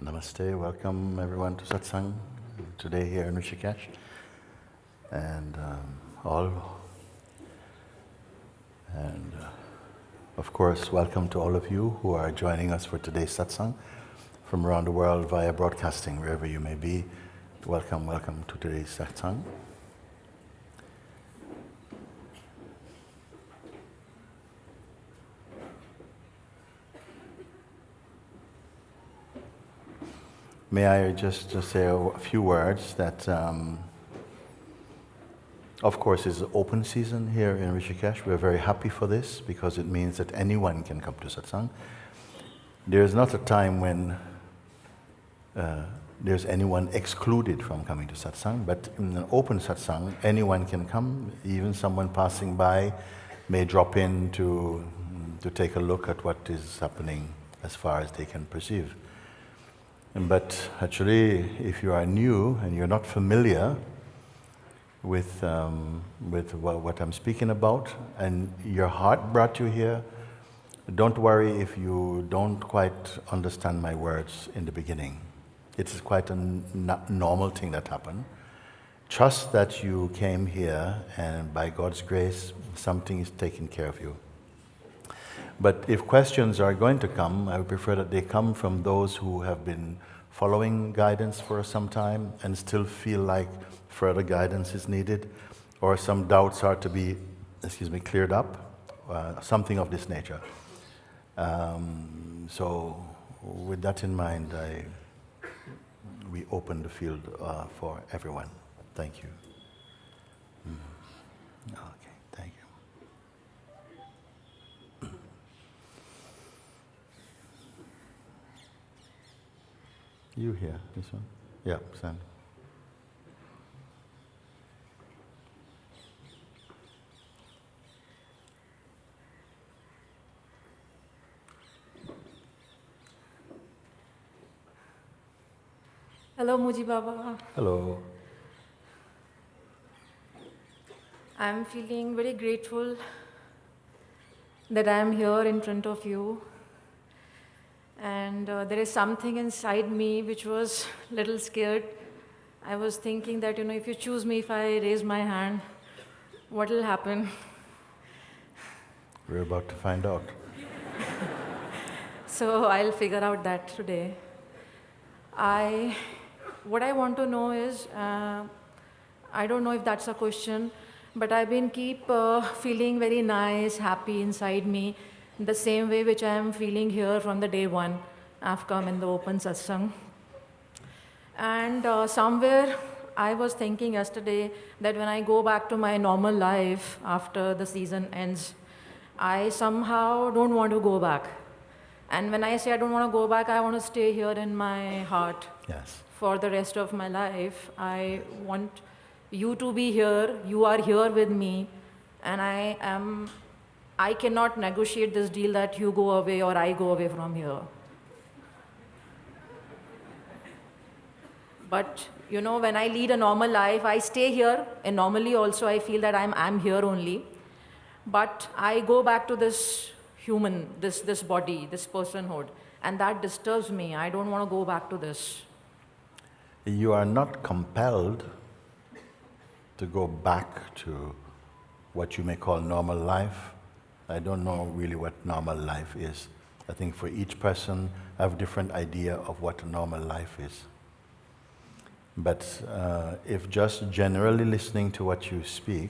Namaste, welcome everyone to Satsang today here in Rishikesh, and of course welcome to all of you who are joining us for today's Satsang from around the world via broadcasting, wherever you may be. Welcome to today's Satsang. May I just say a few words that, of course, it's open season here in Rishikesh. We're very happy for this because it means that anyone can come to Satsang. There's not a time when there's anyone excluded from coming to Satsang, but in an open Satsang, anyone can come. Even someone passing by may drop in to take a look at what is happening as far as they can perceive. But actually, if you are new and you're not familiar with what I'm speaking about, and your heart brought you here, don't worry if you don't quite understand my words in the beginning. It's quite a normal thing that happened. Trust that you came here, and by God's grace, something is taking care of you. But if questions are going to come, I would prefer that they come from those who have been following guidance for some time and still feel like further guidance is needed, or some doubts are to be, cleared up, something of this nature. So with that in mind, we open the field for everyone. Thank you. Okay, thank you. You here, this one? Yeah, Sam. Hello, Moojibaba. Hello. I'm feeling very grateful that I'm here in front of you. And there is something inside me which was a little scared. I was thinking that, if you choose me, if I raise my hand, what will happen? We're about to find out. So I'll figure out that today. What I want to know is, I don't know if that's a question, but I've been feeling very nice, happy inside me, the same way which I am feeling here from the day one I've come in the open satsang. And somewhere I was thinking yesterday that when I go back to my normal life after the season ends, I somehow don't want to go back. And when I say I don't want to go back, I want to stay here in my heart. Yes. for the rest of my life. I want you to be here. You are here with me, and I cannot negotiate this deal that you go away or I go away from here. But when I lead a normal life, I stay here, and normally also I feel that I'm here only. But I go back to this human, this body, this personhood, and that disturbs me. I don't want to go back to this. You are not compelled to go back to what you may call normal life. I don't know really what normal life is. I think for each person, I have a different idea of what a normal life is. But if just generally listening to what you speak,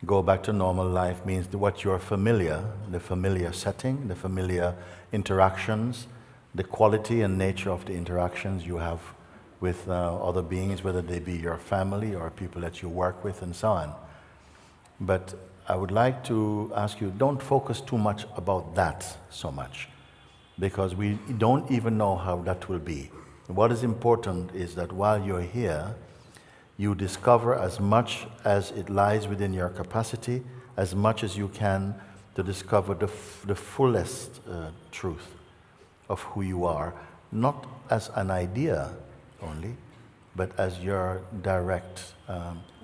go back to normal life means what you're familiar, the familiar setting, the familiar interactions, the quality and nature of the interactions you have with other beings, whether they be your family or people that you work with and so on. But I would like to ask you, don't focus too much about that so much, because we don't even know how that will be. What is important is that while you're here, you discover as much as it lies within your capacity, as much as you can, to discover the fullest truth of who you are, not as an idea only, but as your direct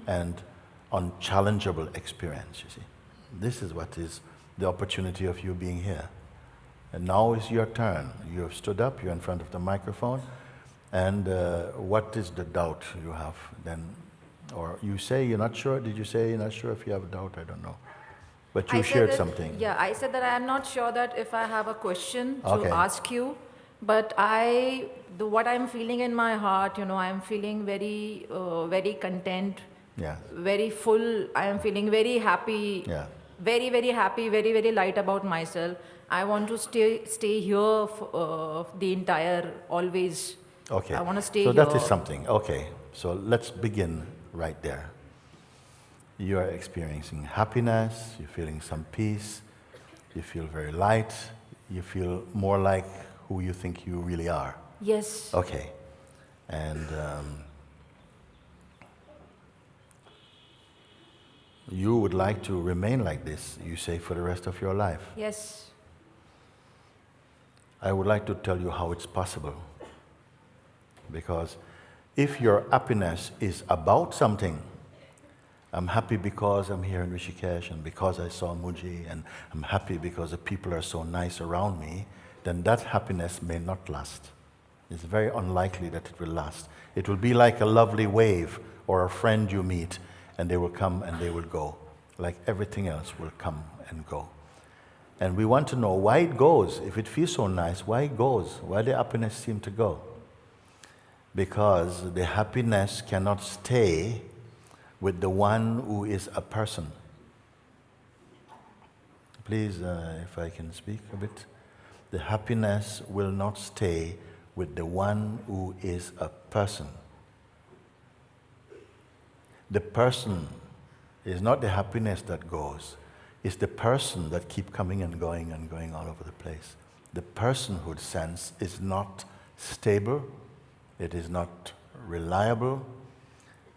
and unchallengeable experience, you see. This is what is the opportunity of you being here. And now is your turn. You have stood up, you're in front of the microphone, and what is the doubt you have then? Or you say you're not sure? Did you say you're not sure if you have a doubt? I don't know. But you shared something. Yeah, I said that I am not sure that if I have a question to Okay. ask you, but what I'm feeling in my heart, I'm feeling very, very content, Yeah. very full. I am feeling very happy, Yeah. very, very happy, very, very light about myself. I want to stay here the entire, always. Okay. I want to stay so here. that is something. Okay. So let's begin right there. You are experiencing happiness, you're feeling some peace, you feel very light, you feel more like who you think you really are. Yes. Okay. And you would like to remain like this, you say, for the rest of your life. Yes. I would like to tell you how it's possible. Because if your happiness is about something, I'm happy because I'm here in Rishikesh and because I saw Mooji, and I'm happy because the people are so nice around me, then that happiness may not last. It's very unlikely that it will last. It will be like a lovely wave or a friend you meet, and they will come and they will go. Like everything else will come and go. And we want to know why it goes. If it feels so nice, why it goes? Why the happiness seem to go? Because the happiness cannot stay with the one who is a person. Please, if I can speak a bit. The happiness will not stay with the one who is a person. The person is not the happiness that goes. It's the person that keeps coming and going all over the place. The personhood sense is not stable. It is not reliable.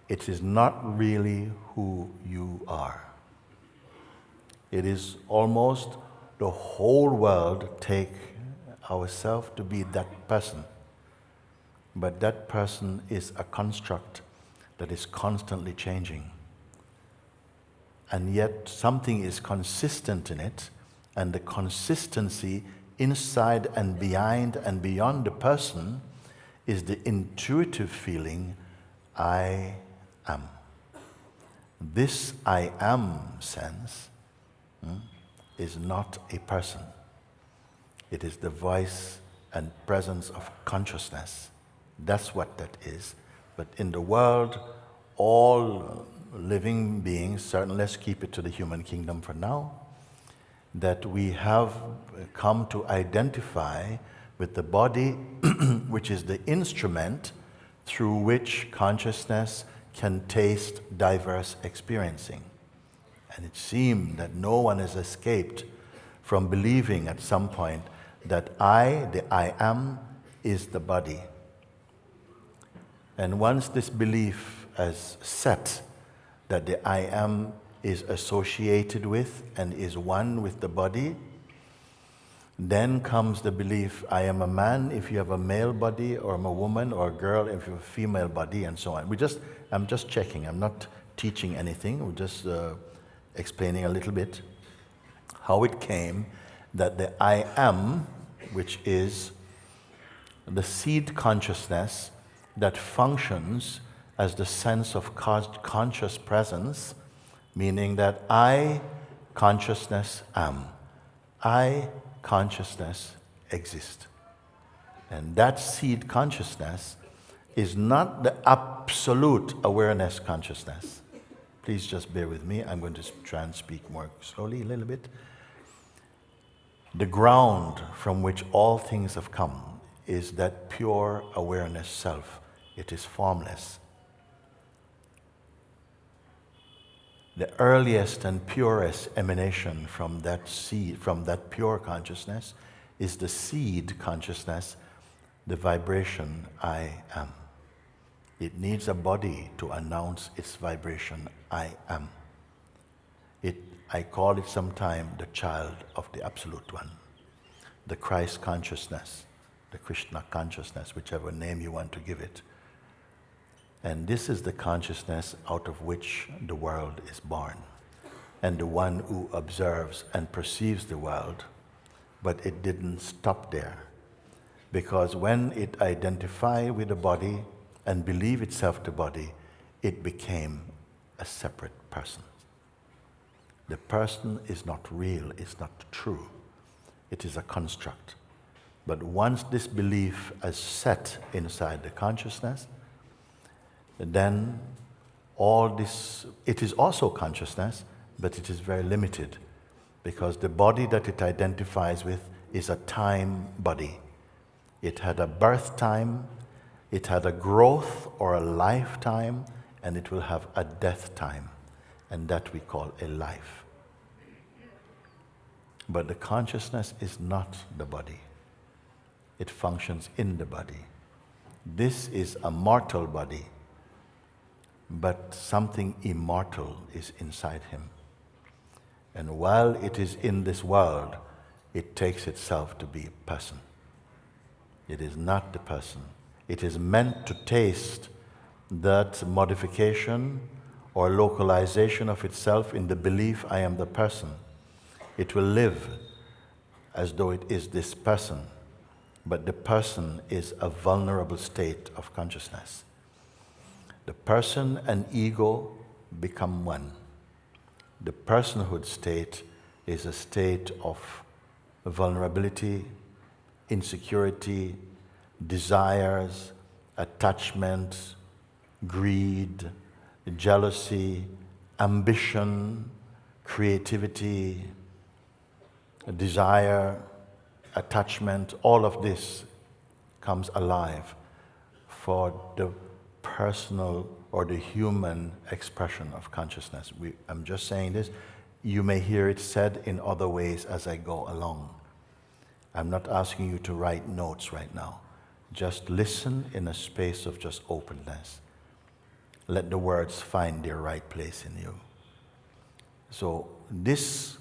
It is not really who you are. It is almost the whole world take ourselves to be that person. But that person is a construct that is constantly changing. And yet something is consistent in it, and the consistency inside and behind and beyond the person is the intuitive feeling, I am. This I am sense is not a person. It is the voice and presence of consciousness. That's what that is. But in the world, all living beings, certainly let's keep it to the human kingdom for now, that we have come to identify with the body, which is the instrument through which consciousness can taste diverse experiencing. And it seems that no one has escaped from believing at some point that I, the I am, is the body. And once this belief is set that the I am is associated with and is one with the body, then comes the belief, I am a man if you have a male body, or I'm a woman, or a girl if you have a female body, and so on. I'm just checking, I'm not teaching anything, we're just explaining a little bit how it came that the I am, which is the seed consciousness that functions as the sense of conscious presence, meaning that I, consciousness, am. I, consciousness, exist. And that seed consciousness is not the absolute awareness consciousness. Please just bear with me. I'm going to try and speak more slowly a little bit. The ground from which all things have come is that pure awareness self. It is formless. The earliest and purest emanation from that seed, from that pure consciousness, is the seed consciousness, the vibration I am. It needs a body to announce its vibration I am. I call it sometimes the child of the Absolute One, the Christ consciousness, the Krishna consciousness, whichever name you want to give it. And this is the consciousness out of which the world is born, and the one who observes and perceives the world. But it didn't stop there, because when it identified with the body and believed itself the body, it became a separate person. The person is not real, it's not true. It is a construct. But once this belief is set inside the consciousness, then all this, it is also consciousness, but it is very limited, because the body that it identifies with is a time body. It had a birth time, it had a growth or a lifetime, and it will have a death time, and that we call a life. But the consciousness is not the body. It functions in the body. This is a mortal body, but something immortal is inside him. And while it is in this world, it takes itself to be a person. It is not the person. It is meant to taste that modification or localization of itself in the belief I am the person. It will live as though it is this person, but the person is a vulnerable state of consciousness. The person and ego become one. The personhood state is a state of vulnerability, insecurity, desires, attachment, greed, jealousy, ambition, creativity, desire, attachment. All of this comes alive for the personal or the human expression of consciousness. I'm just saying this. You may hear it said in other ways as I go along. I'm not asking you to write notes right now. Just listen in a space of just openness. Let the words find their right place in you. So this,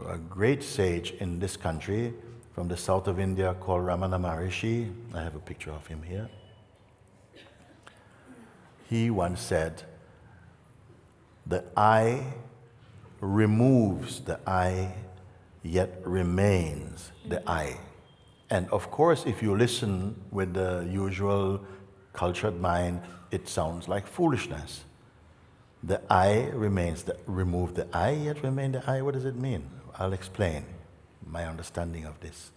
a great sage in this country from the south of India called Ramana Maharishi, I have a picture of him here. He once said, the I removes the I, yet remains the I. And of course, if you listen with the usual cultured mind, it sounds like foolishness. The I remains, remove the I, yet remain the I. What does it mean? I'll explain my understanding of this.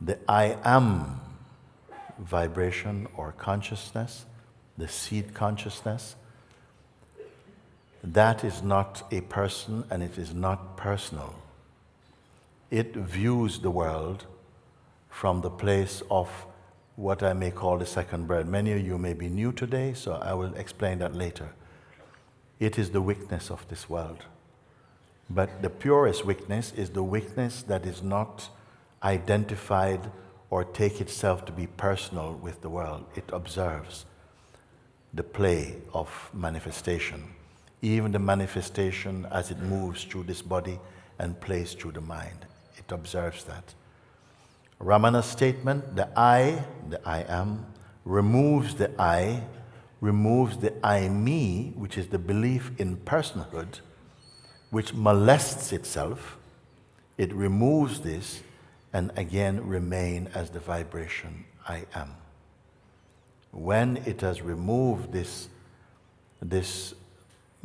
The I am vibration or consciousness, the seed consciousness, that is not a person and it is not personal. It views the world from the place of what I may call the second birth. Many of you may be new today, so I will explain that later. It is the weakness of this world. But the purest weakness is the weakness that is not identified or take itself to be personal with the world. It observes. the play of manifestation, even the manifestation as it moves through this body and plays through the mind. It observes that. Ramana's statement, the I am, removes the I me, which is the belief in personhood, which molests itself. It removes this and again remain as the vibration I am. When it has removed this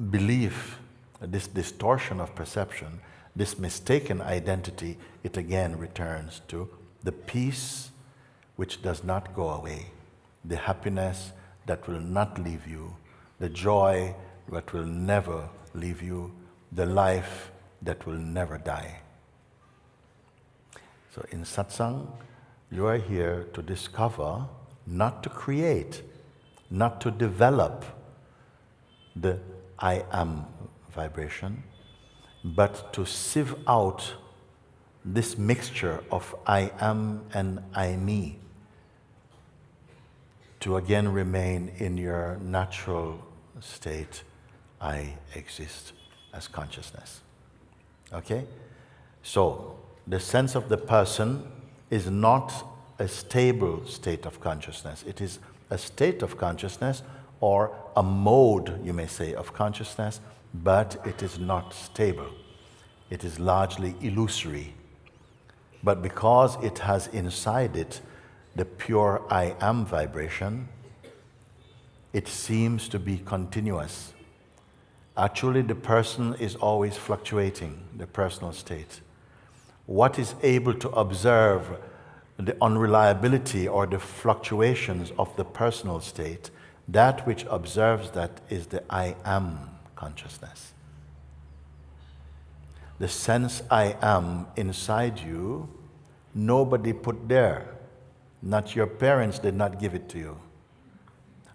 belief, this distortion of perception, this mistaken identity, it again returns to the peace which does not go away, the happiness that will not leave you, the joy that will never leave you, the life that will never die. So in satsang, you are here to discover, not to create, not to develop the I am vibration, but to sieve out this mixture of I am and I me, to again remain in your natural state, I exist as consciousness. Okay? So, the sense of the person is not a stable state of consciousness. It is a state of consciousness, or a mode, you may say, of consciousness, but it is not stable. It is largely illusory. But because it has inside it the pure I am vibration, it seems to be continuous. Actually, the person is always fluctuating, the personal state. What is able to observe the unreliability or the fluctuations of the personal state, that which observes that is the I am consciousness. The sense I am inside you, nobody put there. Not your parents did not give it to you.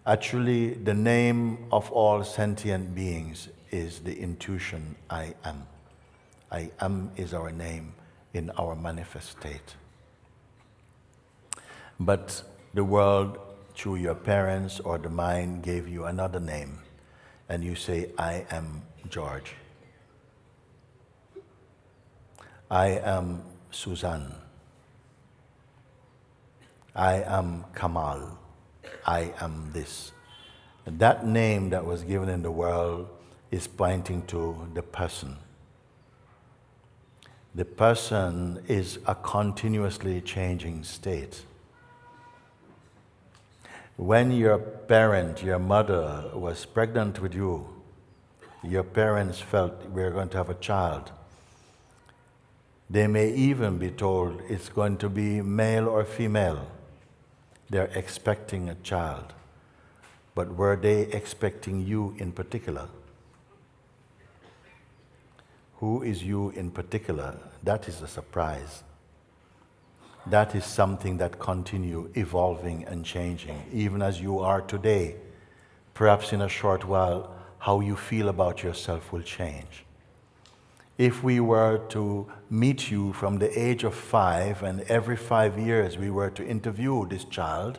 Actually, the name of all sentient beings is the intuition I am. I am is our name in our manifest state. But the world, through your parents or the mind, gave you another name. And you say, I am George. I am Suzanne. I am Kamal. I am this. And that name that was given in the world is pointing to the person. The person is a continuously changing state. When your parent, your mother, was pregnant with you, your parents felt we're going to have a child. They may even be told it's going to be male or female. They're expecting a child. But were they expecting you in particular? Who is you in particular? That is a surprise. That is something that continues evolving and changing, even as you are today. Perhaps in a short while, how you feel about yourself will change. If we were to meet you from the age of 5, and every 5 years we were to interview this child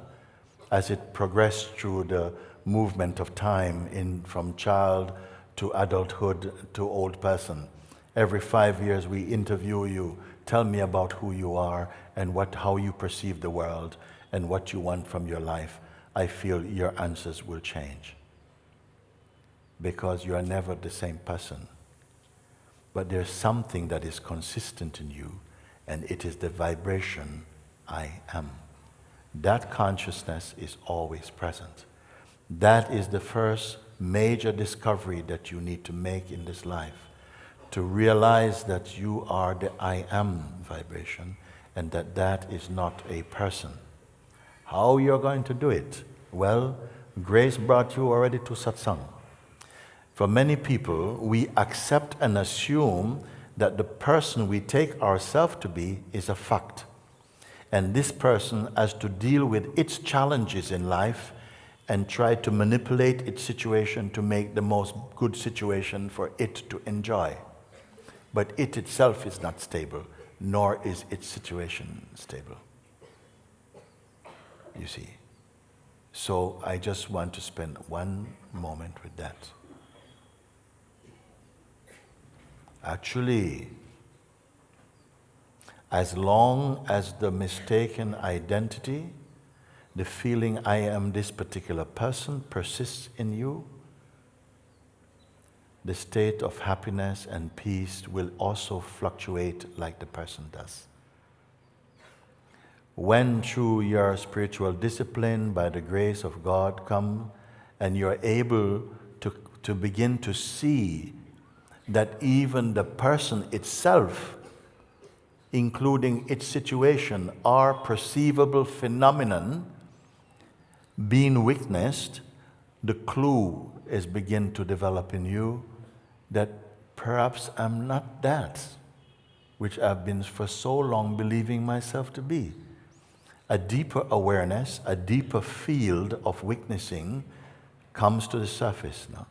as it progressed through the movement of time from child to adulthood to old person. Every 5 years we interview you. Tell me about who you are and how you perceive the world and what you want from your life. I feel your answers will change. Because you are never the same person. But there's something that is consistent in you, and it is the vibration I am. That consciousness is always present. That is the first major discovery that you need to make in this life. To realize that you are the I am vibration, and that is not a person. How you're going to do it? Well, grace brought you already to satsang. For many people, we accept and assume that the person we take ourselves to be is a fact. And this person has to deal with its challenges in life and try to manipulate its situation to make the most good situation for it to enjoy. But it itself is not stable, nor is its situation stable. You see. So I just want to spend one moment with that. Actually, as long as the mistaken identity, the feeling I am this particular person persists in you, the state of happiness and peace will also fluctuate like the person does. When through your spiritual discipline, by the grace of God, come and you're able to begin to see that even the person itself, including its situation, are perceivable phenomenon being witnessed, the clue is begin to develop in you that perhaps I'm not that which I've been for so long believing myself to be. A deeper awareness, a deeper field of witnessing comes to the surface now.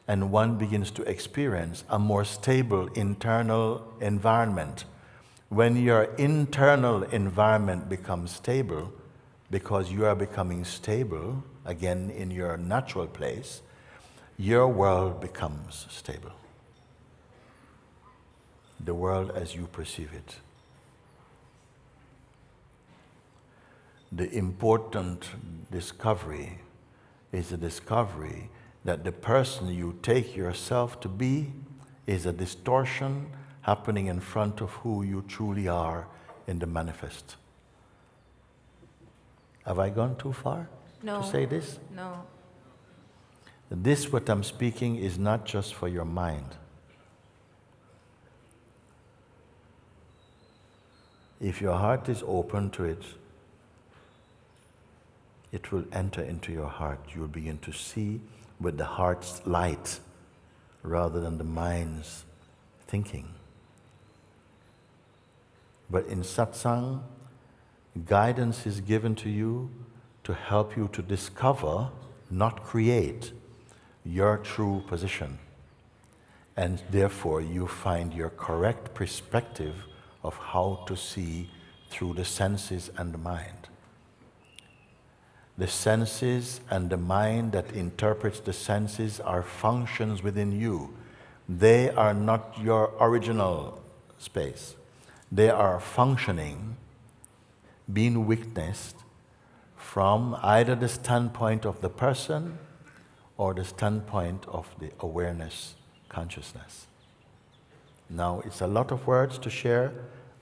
And one begins to experience a more stable internal environment. When your internal environment becomes stable, because you are becoming stable, again in your natural place, your world becomes stable. The world as you perceive it. The important discovery is the discovery that the person you take yourself to be is a distortion happening in front of who you truly are in the manifest. Have I gone too far No. to say this? No. This, what I'm speaking, is not just for your mind. If your heart is open to it, it will enter into your heart. You will begin to see with the heart's light rather than the mind's thinking. But in satsang, guidance is given to you to help you to discover, not create, your true position. And therefore you find your correct perspective of how to see through the senses and the mind. The senses and the mind that interprets the senses are functions within you. They are not your original space. They are functioning, being witnessed from either the standpoint of the person or the standpoint of the awareness consciousness. Now, it's a lot of words to share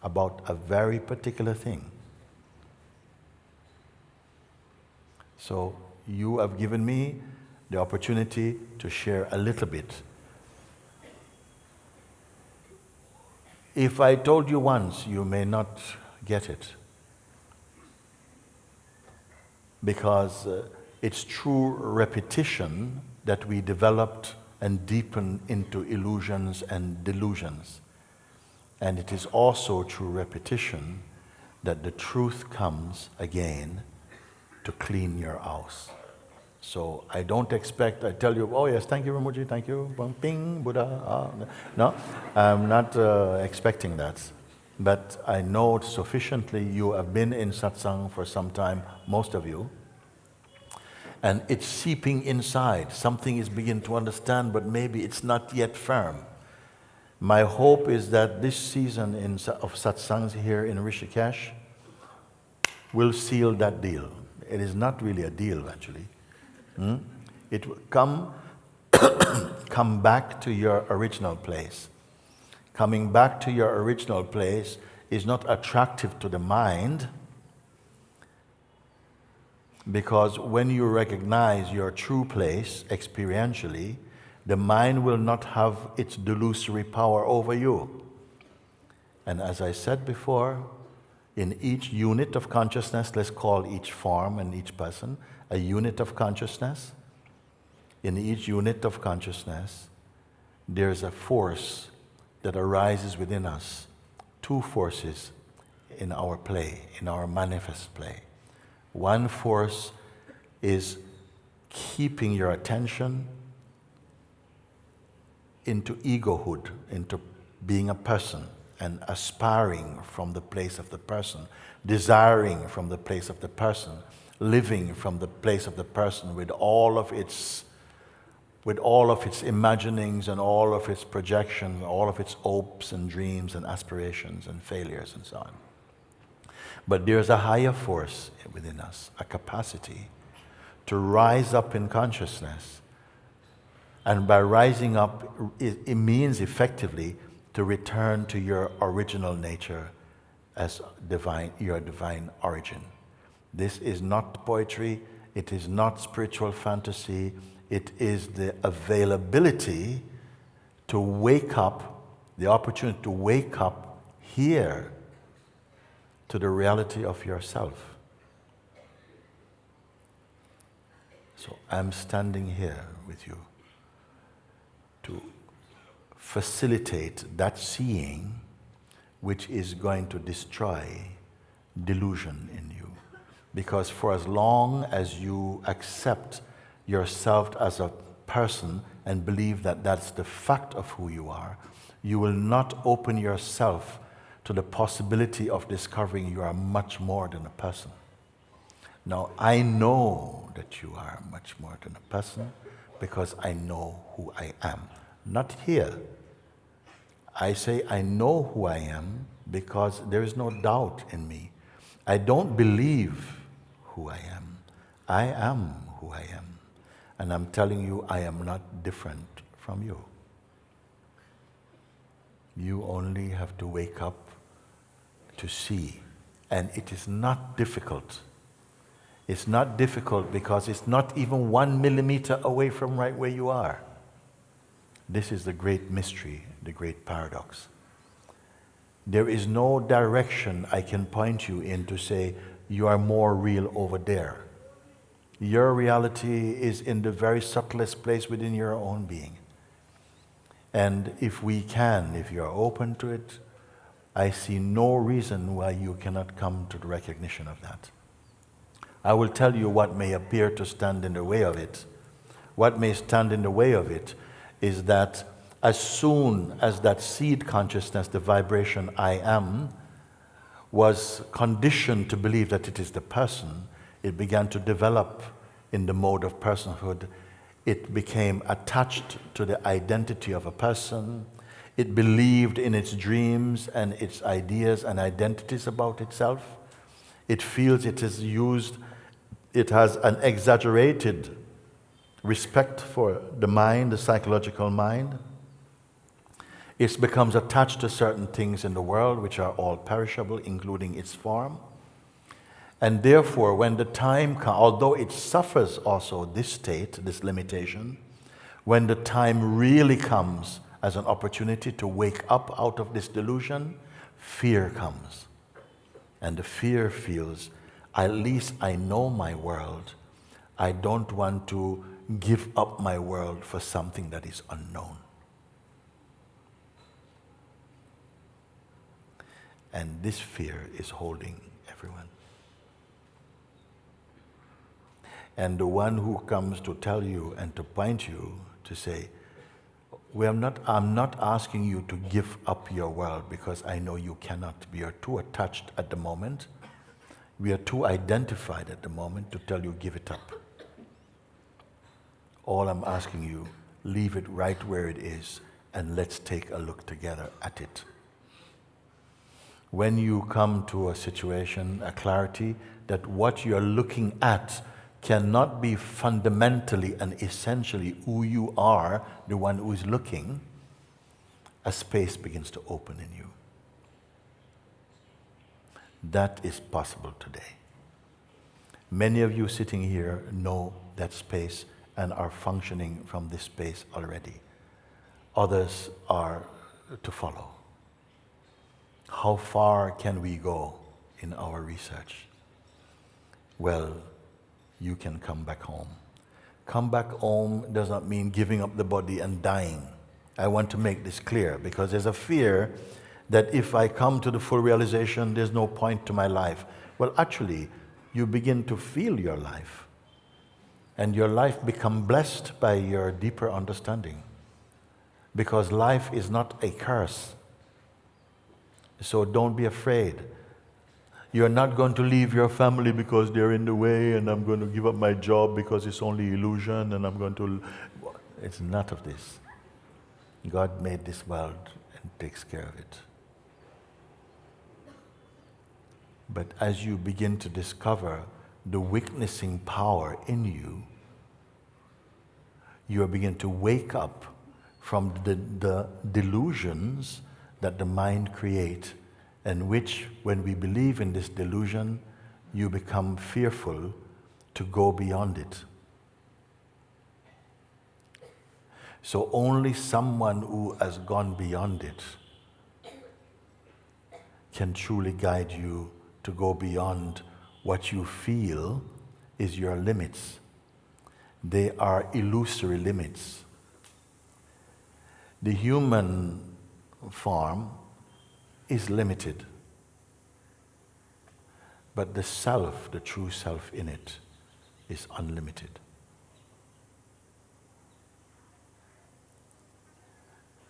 about a very particular thing. So you have given me the opportunity to share a little bit. If I told you once, you may not get it. Because it's through repetition that we developed and deepen into illusions and delusions. And it is also through repetition that the truth comes again to clean your house. So I don't expect, I tell you, oh yes, thank you, Ramuji, thank you, ping, Buddha. No, I'm not expecting that. But I know sufficiently you have been in satsang for some time, most of you, and it's seeping inside. Something is beginning to understand, but maybe it's not yet firm. My hope is that this season of satsangs here in Rishikesh will seal that deal. It is not really a deal, actually. It will come back to your original place. Coming back to your original place is not attractive to the mind, because when you recognize your true place experientially, the mind will not have its delusory power over you. And as I said before, in each unit of consciousness, let's call each form and each person a unit of consciousness. In each unit of consciousness, there's a force that arises within us. Two forces in our play, in our manifest play. One force is keeping your attention into egohood, into being a person, and aspiring from the place of the person, desiring from the place of the person, living from the place of the person with all of its imaginings and all of its projections, all of its hopes and dreams and aspirations and failures and so on. But there's a higher force within us, a capacity to rise up in consciousness. And by rising up, it means effectively to return to your original nature as divine, your divine origin. This is not poetry, it is not spiritual fantasy, it is the availability to wake up, the opportunity to wake up here to the reality of yourself. So I'm standing here with you to facilitate that seeing which is going to destroy delusion in you. Because for as long as you accept yourself as a person and believe that that's the fact of who you are, you will not open yourself to the possibility of discovering you are much more than a person. Now, I know that you are much more than a person because I know who I am. Not here. I say I know who I am because there is no doubt in me. I don't believe who I am. I am who I am. And I'm telling you, I am not different from you. You only have to wake up to see. And it is not difficult. It's not difficult because it's not even 1 millimeter away from right where you are. This is the great mystery, the great paradox. There is no direction I can point you in to say, you are more real over there. Your reality is in the very subtlest place within your own being. And if you're open to it, I see no reason why you cannot come to the recognition of that. I will tell you what may appear to stand in the way of it. What may stand in the way of it is that as soon as that seed consciousness, the vibration I am, was conditioned to believe that it is the person, it began to develop in the mode of personhood. It became attached to the identity of a person. It believed in its dreams and its ideas and identities about itself. It feels it has an exaggerated respect for the mind, the psychological mind. It becomes attached to certain things in the world which are all perishable, including its form. And therefore, when the time comes, although it suffers also this state, this limitation, when the time really comes as an opportunity to wake up out of this delusion, fear comes. And the fear feels, at least I know my world. I don't want to give up my world for something that is unknown. And this fear is holding everyone. And the one who comes to tell you and to point you to say, I'm not asking you to give up your world because I know you cannot. We are too attached at the moment. We are too identified at the moment to tell you give it up. All I'm asking you, leave it right where it is and let's take a look together at it. When you come to a situation, a clarity, that what you're looking at cannot be fundamentally and essentially who you are, the one who is looking, a space begins to open in you. That is possible today. Many of you sitting here know that space and are functioning from this space already. Others are to follow. How far can we go in our research? Well, you can come back home. Come back home does not mean giving up the body and dying. I want to make this clear because there's a fear that if I come to the full realization, there's no point to my life. Well, actually, you begin to feel your life. And your life becomes blessed by your deeper understanding. Because life is not a curse. So don't be afraid. You're not going to leave your family because they're in the way, and I'm going to give up my job because it's only illusion, and I'm going to... It's none of this. God made this world and takes care of it. But as you begin to discover the witnessing power in you, you begin to wake up from the delusions that the mind creates, and which, when we believe in this delusion, you become fearful to go beyond it. So only someone who has gone beyond it can truly guide you to go beyond what you feel is your limits. They are illusory limits. The human form is limited, but the self, the true self in it, is unlimited.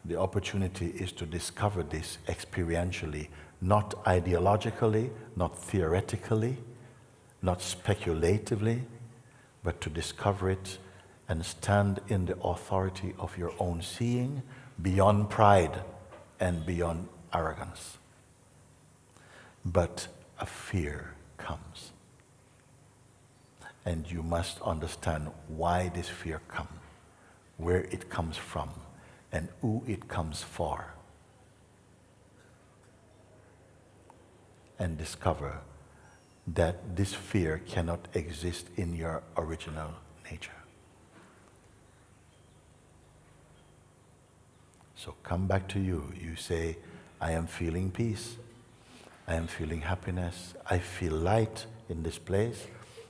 The opportunity is to discover this experientially, not ideologically, not theoretically, not speculatively, but to discover it and stand in the authority of your own seeing, beyond pride and beyond arrogance. But a fear comes. And you must understand why this fear comes, where it comes from, and who it comes for. And discover that this fear cannot exist in your original nature. So come back to you. You say, I am feeling peace. I am feeling happiness. I feel light in this place,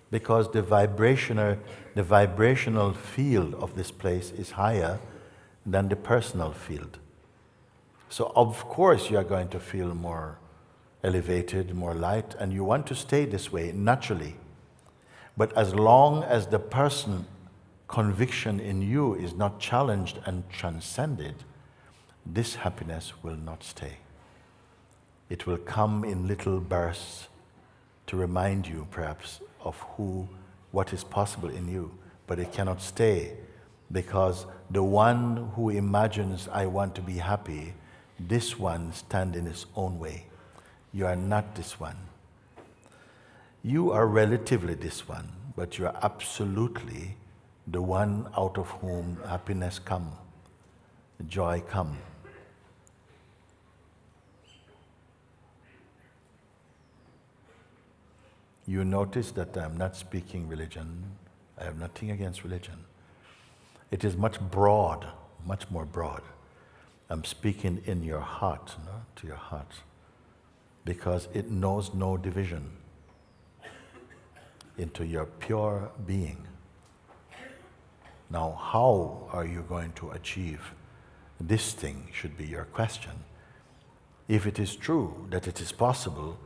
because the vibrational field of this place is higher than the personal field. So of course you are going to feel more elevated, more light, and you want to stay this way naturally. But as long as the person conviction in you is not challenged and transcended, this happiness will not stay. It will come in little bursts to remind you perhaps of what is possible in you, but it cannot stay, because the one who imagines I want to be happy, this one stands in his own way. You are not this one. You are relatively this one, but you are absolutely the one out of whom happiness comes, joy comes. You notice that I'm not speaking religion. I have nothing against religion. It is much more broad. I'm speaking in your heart, to your heart, because it knows no division into your pure being. Now, how are you going to achieve this thing should be your question. If it is true that it is possible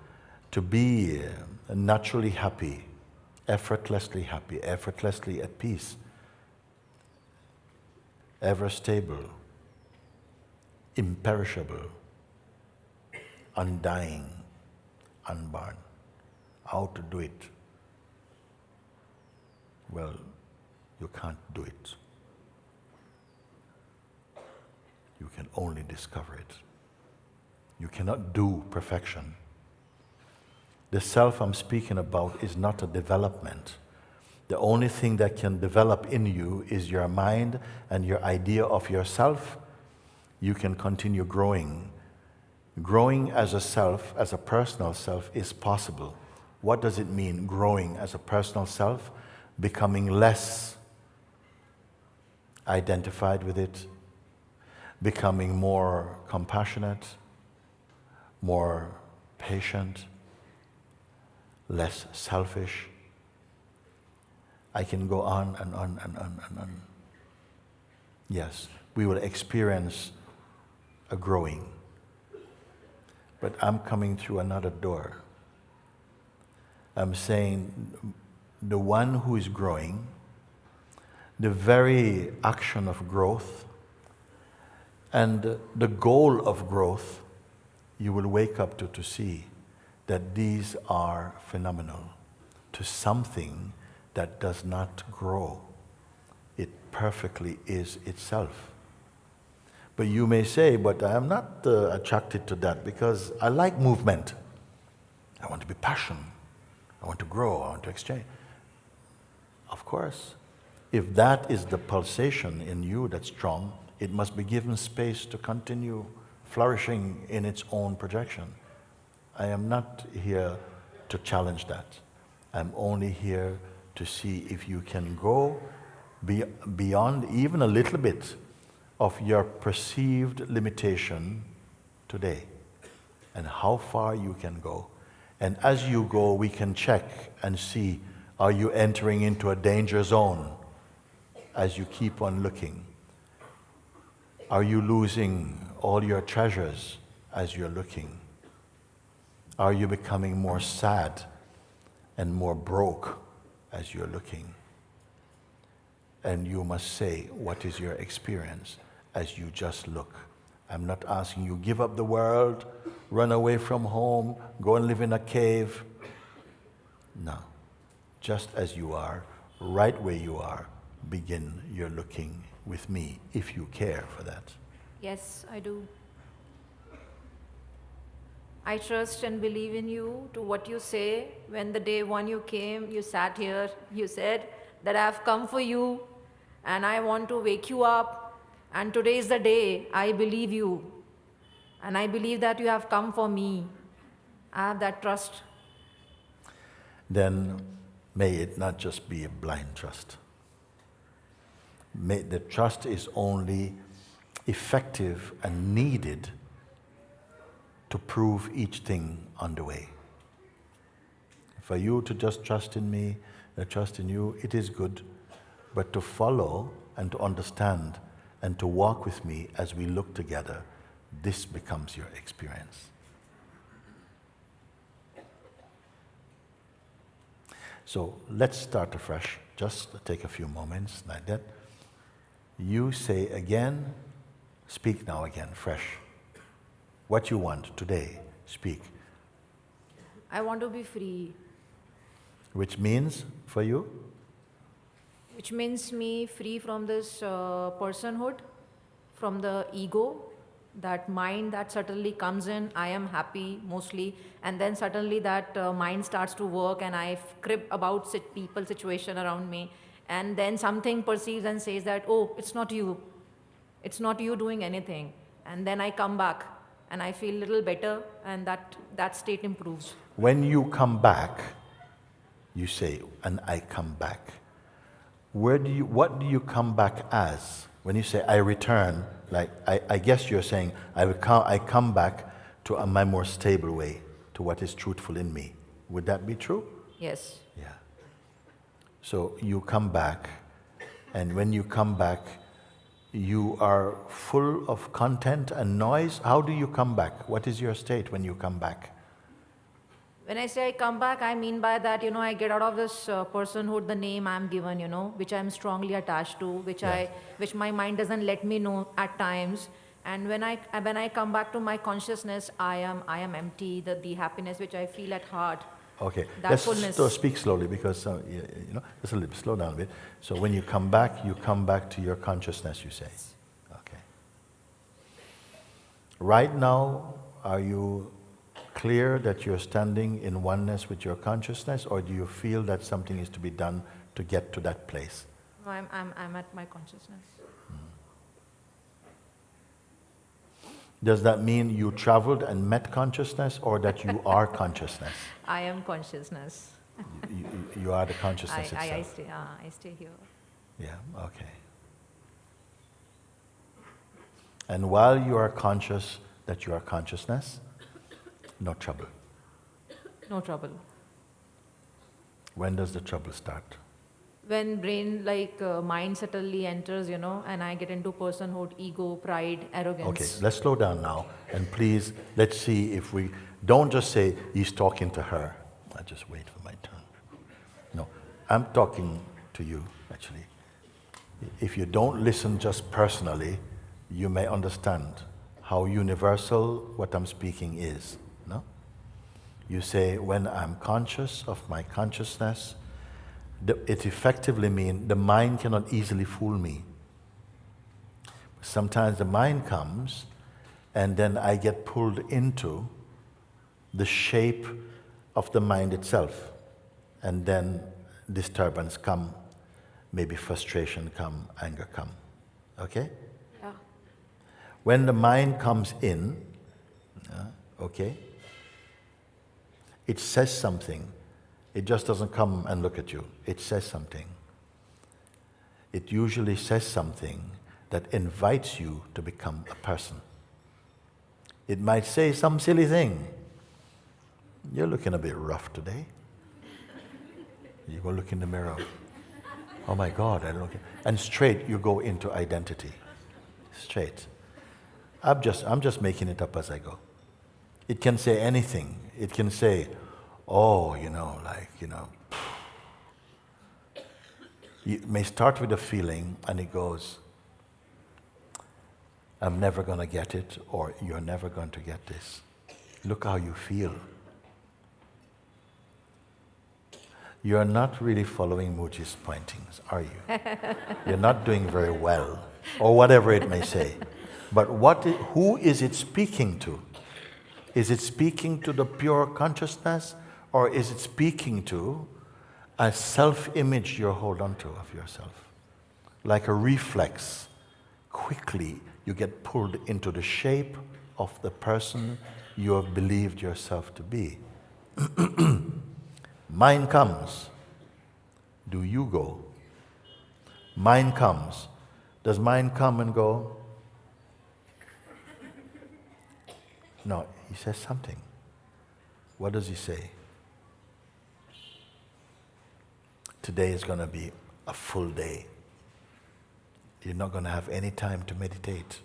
to be naturally happy, effortlessly at peace, ever stable, imperishable, undying, unborn. How to do it? Well, you can't do it. You can only discover it. You cannot do perfection. The self I'm speaking about is not a development. The only thing that can develop in you is your mind and your idea of yourself. You can continue growing. Growing as a self, as a personal self, is possible. What does it mean, growing as a personal self? Becoming less identified with it, becoming more compassionate, more patient, less selfish. I can go on and on and on and on. Yes, we will experience a growing. But I'm coming through another door. I'm saying the one who is growing, the very action of growth and the goal of growth, you will wake up to see that these are phenomenal to something that does not grow. It perfectly is itself. But you may say, but I am not attracted to that because I like movement. I want to be passionate. I want to grow. I want to exchange. Of course, if that is the pulsation in you that's strong, it must be given space to continue flourishing in its own projection. I am not here to challenge that. I'm only here to see if you can go beyond even a little bit of your perceived limitation today and how far you can go. And as you go, we can check and see, are you entering into a danger zone as you keep on looking? Are you losing all your treasures as you're looking? Are you becoming more sad and more broke as you're looking? And you must say, what is your experience as you just look? I'm not asking you, give up the world, run away from home, go and live in a cave. No. Just as you are, right where you are, begin your looking with me, if you care for that. Yes, I do. I trust and believe in you to what you say. When the day one you came, you sat here, you said that I have come for you and I want to wake you up. And today is the day I believe you. And I believe that you have come for me. I have that trust. Then may it not just be a blind trust. May the trust is only effective and needed to prove each thing on the way. For you to just trust in me, trust in you, it is good. But to follow and to understand and to walk with me as we look together, this becomes your experience. So let's start afresh. Just take a few moments like that. You say again, speak now again, fresh. What you want today, speak. I want to be free. Which means for you? Which means me free from this personhood, from the ego, that mind that suddenly comes in, I am happy mostly, and then suddenly that mind starts to work and I crib about people, situation around me, and then something perceives and says that, oh, it's not you doing anything, and then I come back and I feel a little better and that state improves. When you come back, you say, and I come back. What do you come back as? When you say I return, like I guess you're saying I come back to my more stable way, to what is truthful in me. Would that be true? Yes. Yeah. So you come back, and when you come back, you are full of content and noise. How do you come back? What is your state when you come back? When I say I come back, I mean by that, I get out of this personhood, the name I'm given, which I'm strongly attached to, which my mind doesn't let me know at times. And when I come back to my consciousness, I am empty, the happiness which I feel at heart. Okay, that let's fullness. Speak slowly because, just a little, slow down a bit. So when you come back to your consciousness, you say. Okay. Right now, are you clear that you're standing in oneness with your consciousness, or do you feel that something is to be done to get to that place? No, I'm at my consciousness. Does that mean you traveled and met consciousness, or that you are consciousness? I am consciousness. You are the consciousness itself. I stay here. Yeah, okay. And while you are conscious that you are consciousness, no trouble. No trouble. When does the trouble start? When brain, mind suddenly enters, and I get into personhood, ego, pride, arrogance. Okay, let's slow down now. And please, let's see if we don't just say, he's talking to her. I just wait for my turn. No, I'm talking to you, actually. If you don't listen just personally, you may understand how universal what I'm speaking is. No? You say, when I'm conscious of my consciousness, it effectively means the mind cannot easily fool me. Sometimes the mind comes and then I get pulled into the shape of the mind itself. And then disturbance come, maybe frustration come, anger come. Okay? Yeah. When the mind comes in, okay, it says something. It just doesn't come and look at you. It says something. It usually says something that invites you to become a person. It might say some silly thing. You're looking a bit rough today. You go look in the mirror. Oh my God, I look. And straight you go into identity. Straight. I'm just making it up as I go. It can say anything. It can say, oh, You may start with a feeling and it goes, I'm never going to get it, or you're never going to get this. Look how you feel. You're not really following Mooji's pointings, are you? You're not doing very well, or whatever it may say. But who is it speaking to? Is it speaking to the pure consciousness, or is it speaking to a self-image you hold on to of yourself? Like a reflex, quickly you get pulled into the shape of the person you have believed yourself to be. Mind comes. Do you go? Mind comes. Does mind come and go? No, he says something. What does he say? Today is going to be a full day. You're not going to have any time to meditate.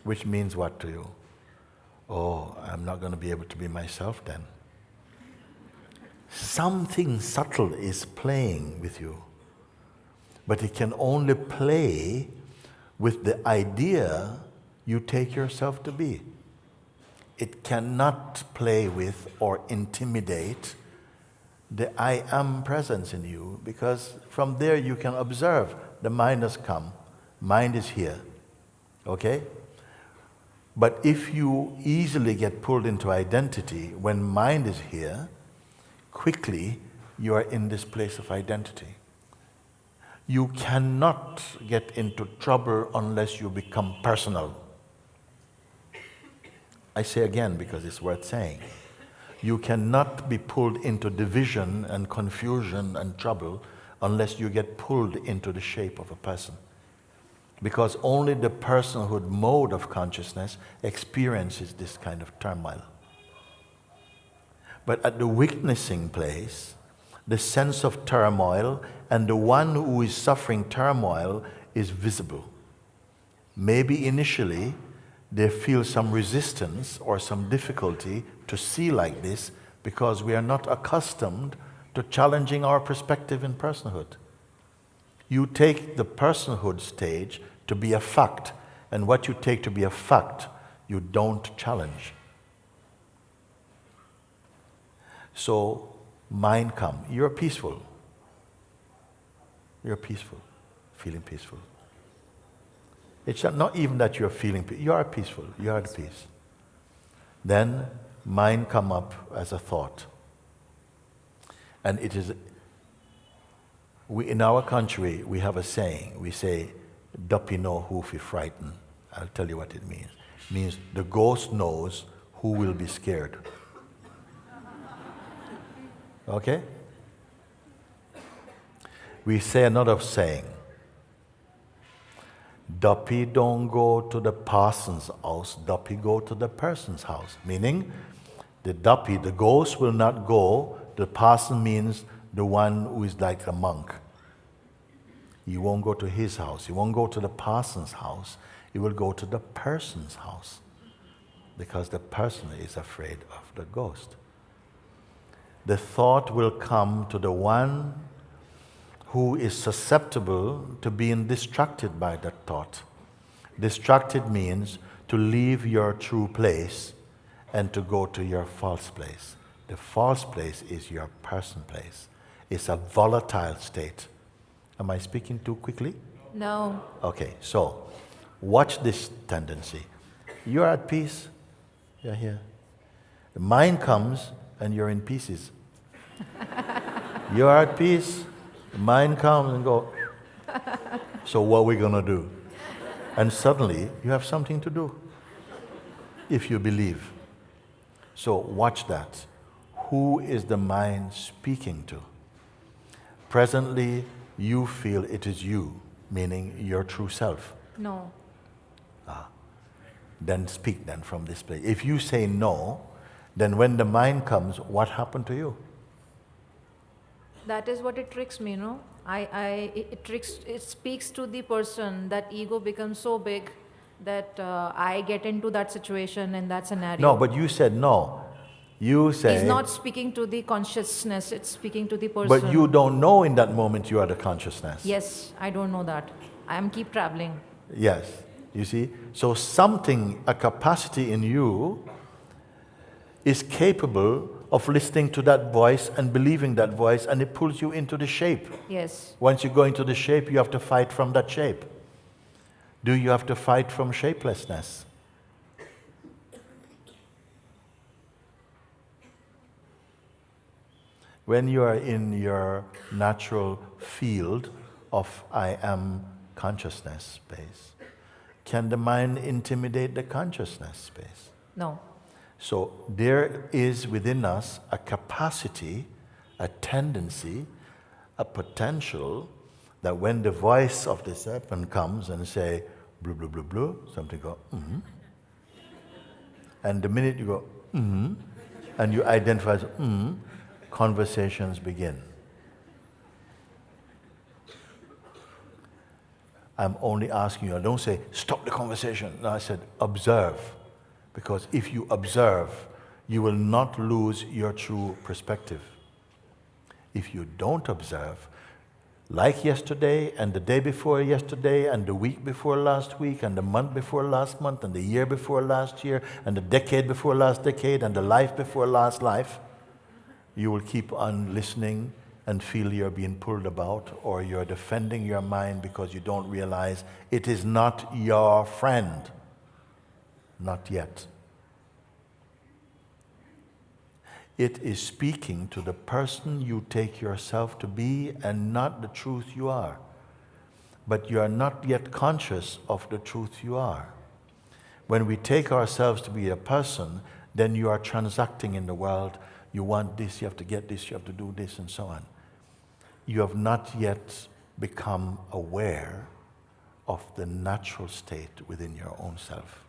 Which means what to you? Oh, I'm not going to be able to be myself then. Something subtle is playing with you. But it can only play with the idea you take yourself to be. It cannot play with or intimidate the I am presence in you, because from there you can observe the mind has come, mind is here, okay? But if you easily get pulled into identity when mind is here, quickly you are in this place of identity. You cannot get into trouble unless you become personal. I say again because it's worth saying. You cannot be pulled into division and confusion and trouble unless you get pulled into the shape of a person. Because only the personhood mode of consciousness experiences this kind of turmoil. But at the witnessing place, the sense of turmoil and the one who is suffering turmoil is visible. Maybe initially they feel some resistance or some difficulty to see like this because we are not accustomed to challenging our perspective in personhood. You take the personhood stage to be a fact, and what you take to be a fact, you don't challenge. So, mind come. You're peaceful. You're peaceful, feeling peaceful. It's not even that you're feeling peaceful. You are peaceful. You are at peace. Then mind come up as a thought. And it is, in our country, we have a saying. We say, "Duppy know who fi frighten." I'll tell you what it means. It means the ghost knows who will be scared. Okay? We say another saying. Duppy don't go to the parson's house, Duppy go to the person's house. Meaning, the Duppy, the ghost will not go, the parson means the one who is like a monk. He won't go to his house, he won't go to the parson's house, he will go to the person's house. Because the person is afraid of the ghost. The thought will come to the one who is susceptible to being distracted by that thought. Distracted means to leave your true place and to go to your false place. The false place is your person place. It's a volatile state. Am I speaking too quickly? No. Okay, so watch this tendency. You're at peace, you're here. The mind comes and you're in pieces. You're at peace, the mind comes and go. So what are we going to do? And suddenly you have something to do if you believe. So watch that. Who is the mind speaking to? Presently, you feel it is you, meaning your true self. No. Then speak then from this place. If you say no, then when the mind comes, what happened to you? That is what it tricks me, no? It speaks to the person. That ego becomes so big that I get into that situation and that scenario. No, but you said no. You say... It's not speaking to the consciousness, it's speaking to the person. But you don't know in that moment you are the consciousness. Yes, I don't know that. I am keep traveling. Yes, you see? So something, a capacity in you is capable of listening to that voice and believing that voice, and it pulls you into the shape. Yes. Once you go into the shape, you have to fight from that shape. Do you have to fight from shapelessness? When you are in your natural field of I am consciousness space, can the mind intimidate the consciousness space? No. So there is within us a capacity, a tendency, a potential that when the voice of the serpent comes and say, blue, blue, blue, blue, something go, mm-hmm. And the minute you go, mm-hmm, and you identify as, mm-hmm, conversations begin. I'm only asking you, I don't say, stop the conversation. No, I said, observe. Because if you observe, you will not lose your true perspective. If you don't observe, like yesterday and the day before yesterday and the week before last week and the month before last month and the year before last year and the decade before last decade and the life before last life, you will keep on listening and feel you're being pulled about, or you're defending your mind because you don't realize it is not your friend. Not yet. It is speaking to the person you take yourself to be and not the truth you are. But you are not yet conscious of the truth you are. When we take ourselves to be a person, then you are transacting in the world. You want this, you have to get this, you have to do this, and so on. You have not yet become aware of the natural state within your own self.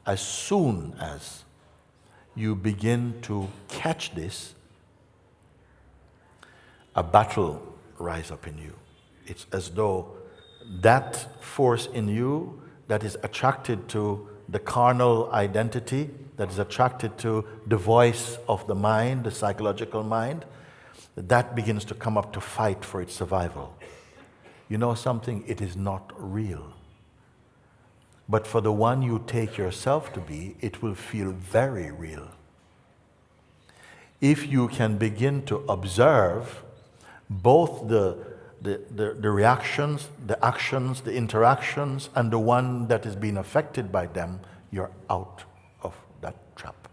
As soon as you begin to catch this, a battle rises up in you. It's as though that force in you that is attracted to the carnal identity, that is attracted to the voice of the mind, the psychological mind, that begins to come up to fight for its survival. You know something? It is not real. But for the one you take yourself to be, it will feel very real. If you can begin to observe both the reactions, the actions, the interactions, and the one that is being affected by them, you're out of that trap.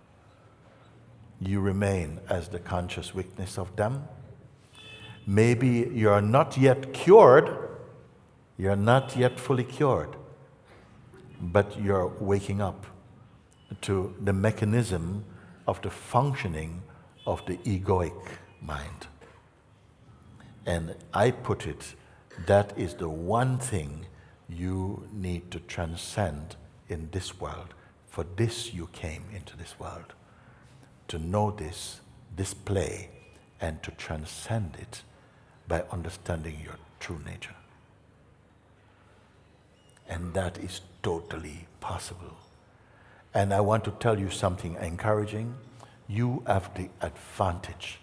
You remain as the conscious witness of them. Maybe you're not yet cured, you're not yet fully cured, but you're waking up to the mechanism of the functioning of the egoic mind. And I put it, that is the one thing you need to transcend in this world. For this you came into this world. To know this play, and to transcend it by understanding your true nature. And that is totally possible. And I want to tell you something encouraging. You have the advantage.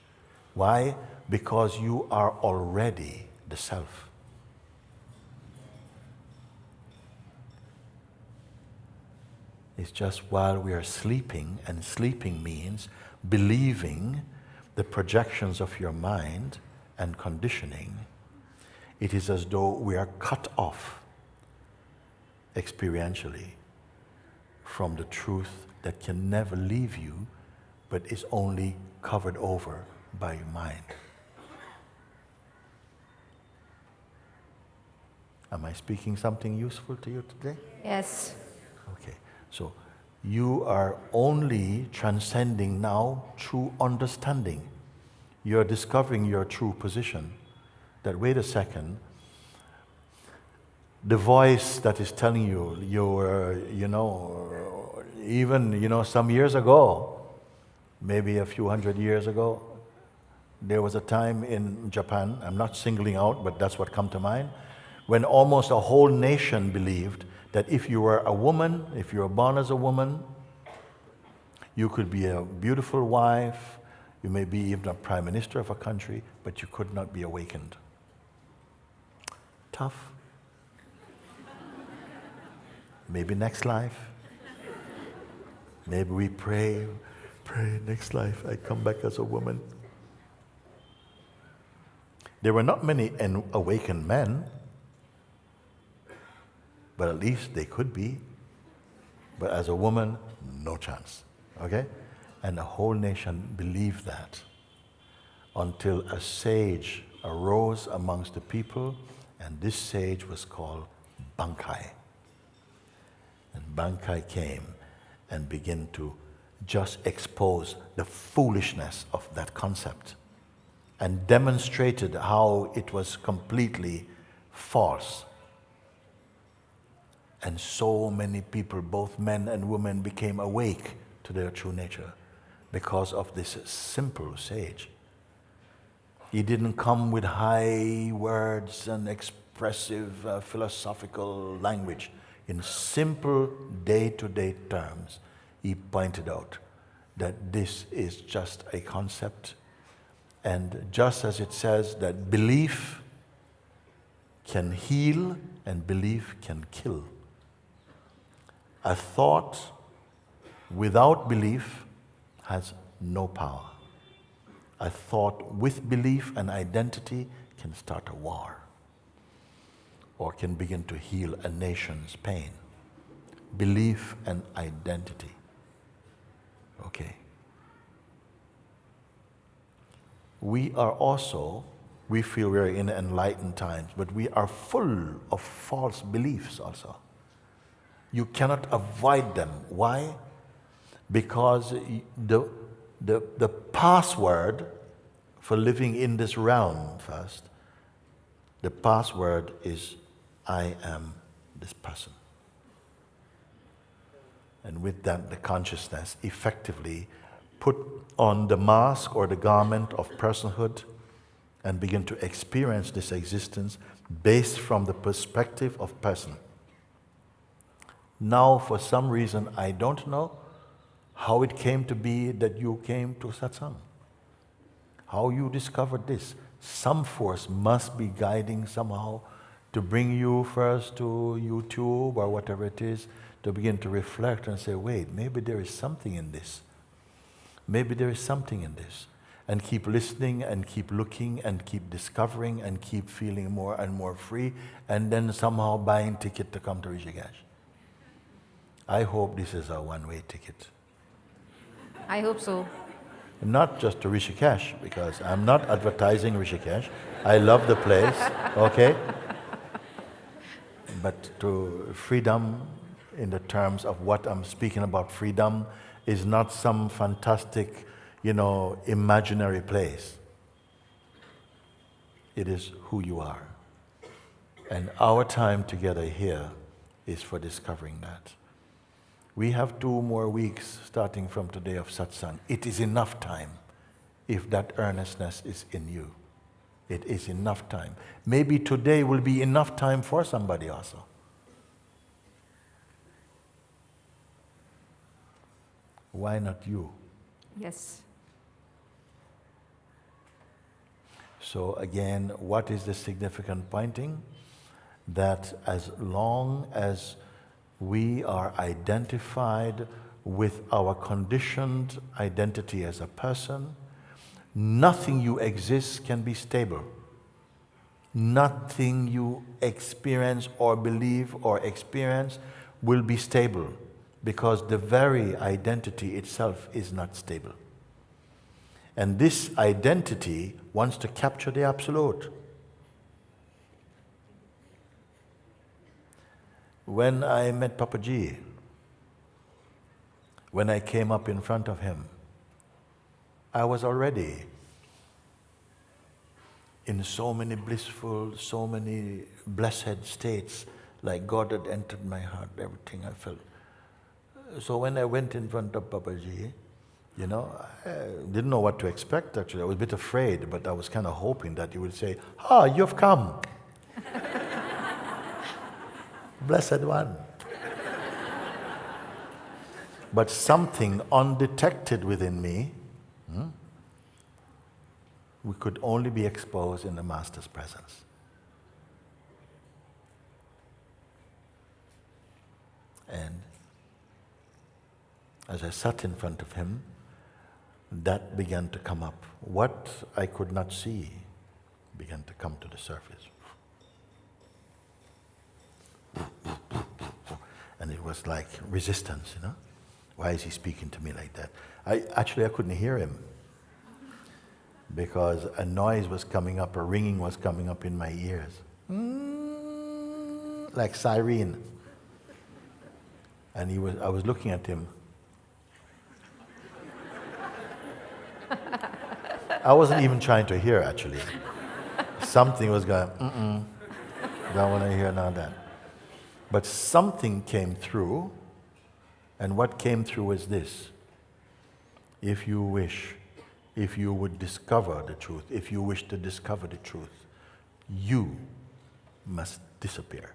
Why? Because you are already the self. is just while we are sleeping, and sleeping means believing the projections of your mind and conditioning, it is as though we are cut off experientially from the truth that can never leave you, but is only covered over by your mind. Am I speaking something useful to you today? Yes. Okay, so you are only transcending now through understanding. You're discovering your true position. That, wait a second, the voice that is telling you, even some years ago, maybe a few hundred years ago, there was a time in Japan, I'm not singling out, but that's what come to mind, when almost a whole nation believed that if you were a woman, if you were born as a woman, you could be a beautiful wife, you may be even a prime minister of a country, but you could not be awakened. Tough. Maybe next life. Maybe we pray next life I come back as a woman. There were not many awakened men, but at least they could be. But as a woman, no chance. Okay? And the whole nation believed that until a sage arose amongst the people, and this sage was called Bankai. And Bankai came and began to just expose the foolishness of that concept and demonstrated how it was completely false. And so many people, both men and women, became awake to their true nature because of this simple sage. He didn't come with high words and expressive philosophical language. In simple day-to-day terms, he pointed out that this is just a concept, and just as it says that belief can heal and belief can kill, a thought without belief has no power. A thought with belief and identity can start a war, or can begin to heal a nation's pain. Belief and identity. Okay. We feel we're in enlightened times, but we are full of false beliefs also. You cannot avoid them. Why? Because the password for living in this realm first, the password is I am this person. And with that, the consciousness effectively put on the mask or the garment of personhood and begin to experience this existence based from the perspective of person. Now, for some reason, I don't know how it came to be that you came to Satsang. How you discovered this. Some force must be guiding somehow to bring you first to YouTube or whatever it is, to begin to reflect and say, wait, maybe there is something in this. Maybe there is something in this. And keep listening and keep looking and keep discovering and keep feeling more and more free, and then somehow buying ticket to come to Rishikesh. I hope this is a one-way ticket. I hope so. Not just to Rishikesh, because I'm not advertising Rishikesh. I love the place, okay? But to freedom, in the terms of what I'm speaking about, freedom is not some fantastic, imaginary place. It is who you are. And our time together here is for discovering that. We have 2 more weeks starting from today of Satsang. It is enough time if that earnestness is in you. It is enough time. Maybe today will be enough time for somebody also. Why not you? Yes. So again, what is the significant pointing? That as long as We are identified with our conditioned identity as a person. Nothing you exist can be stable. Nothing you experience or believe or experience will be stable, because the very identity itself is not stable. And this identity wants to capture the absolute. When I met Papaji, when I came up in front of him, I was already in so many blissful, so many blessed states, like God had entered my heart, everything I felt. So when I went in front of Papaji, you know, I didn't know what to expect actually. I was a bit afraid, but I was kind of hoping that he would say, you've come. Blessed one. But something undetected within me, we could only be exposed in the Master's presence. And as I sat in front of him, that began to come up. What I could not see began to come to the surface. And it was like resistance, you know? Why is he speaking to me like that? I couldn't hear him, because a noise was coming up, a ringing was coming up in my ears. Like siren. And I was looking at him. I wasn't even trying to hear, actually. Something was going, don't want to hear none of that. But something came through, and what came through was this. If you would discover the truth, if you wish to discover the truth, you must disappear.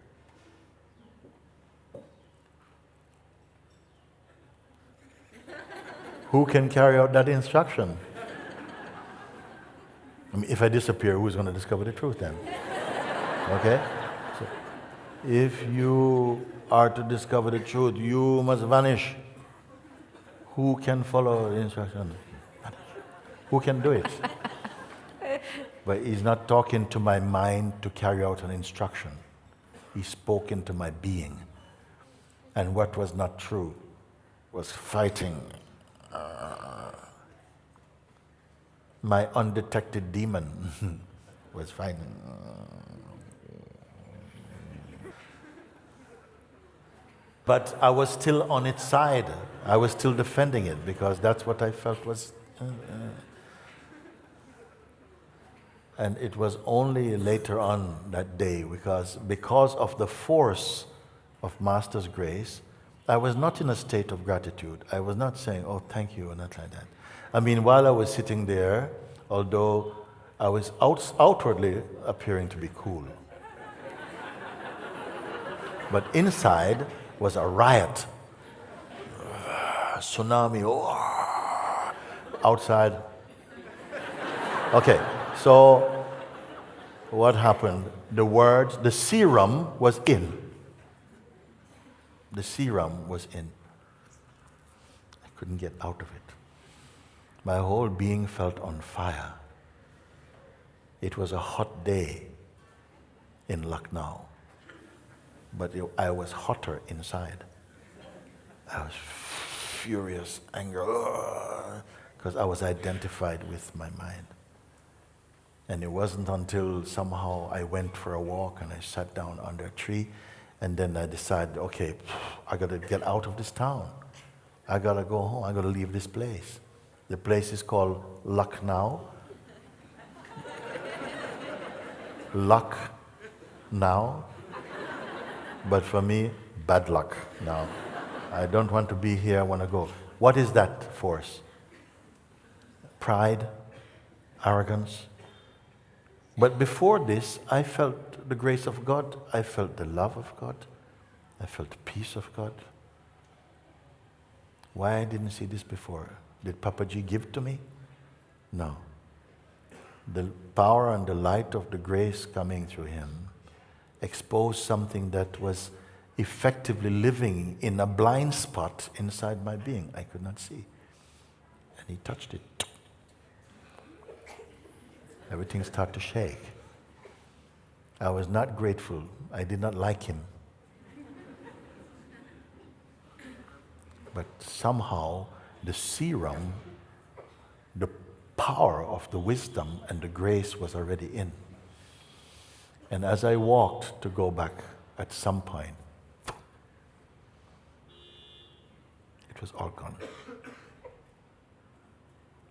Who can carry out that instruction? I mean, if I disappear, who's going to discover the truth then? Okay? So, if you are to discover the truth, you must vanish. Who can follow the instruction? Who can do it? But he's not talking to my mind to carry out an instruction. He spoke into my being. And what was not true was fighting. My undetected demon was fighting. But I was still on its side. I was still defending it, because that's what I felt was... And it was only later on that day, because of the force of Master's grace, I was not in a state of gratitude. I was not saying, oh, thank you, or not like that. I mean, while I was sitting there, although I was outwardly appearing to be cool, but inside was a riot. Tsunami, outside. Okay, so what happened? The serum was in. The serum was in. I couldn't get out of it. My whole being felt on fire. It was a hot day in Lucknow, but I was hotter inside. I was furious, anger, because I was identified with my mind. And it wasn't until somehow I went for a walk and I sat down under a tree, and then I decided, okay, I got to get out of this town. I got to go home. I got to leave this place. The place is called Lucknow. Luck now. But for me, bad luck now. I don't want to be here, I want to go. What is that force? Pride, arrogance. But before this, I felt the grace of God. I felt the love of God. I felt the peace of God. Why I didn't see this before? Did Papaji give to me? No. The power and the light of the grace coming through him exposed something that was effectively living in a blind spot inside my being. I could not see. And he touched it. Everything started to shake. I was not grateful. I did not like him. But somehow the serum, the power of the wisdom and the grace was already in. And as I walked to go back at some point, it was all gone.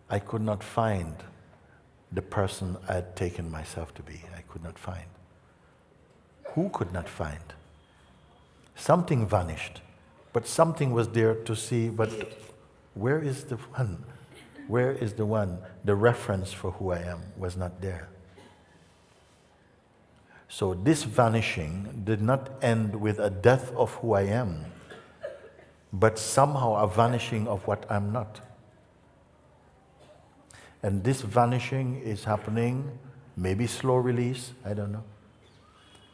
I could not find the person I had taken myself to be. I could not find. Who could not find? Something vanished, but something was there to see, but where is the one? Where is the one? The reference for who I am was not there. So this vanishing did not end with a death of who I am, but somehow a vanishing of what I'm not. And this vanishing is happening, maybe slow release, I don't know.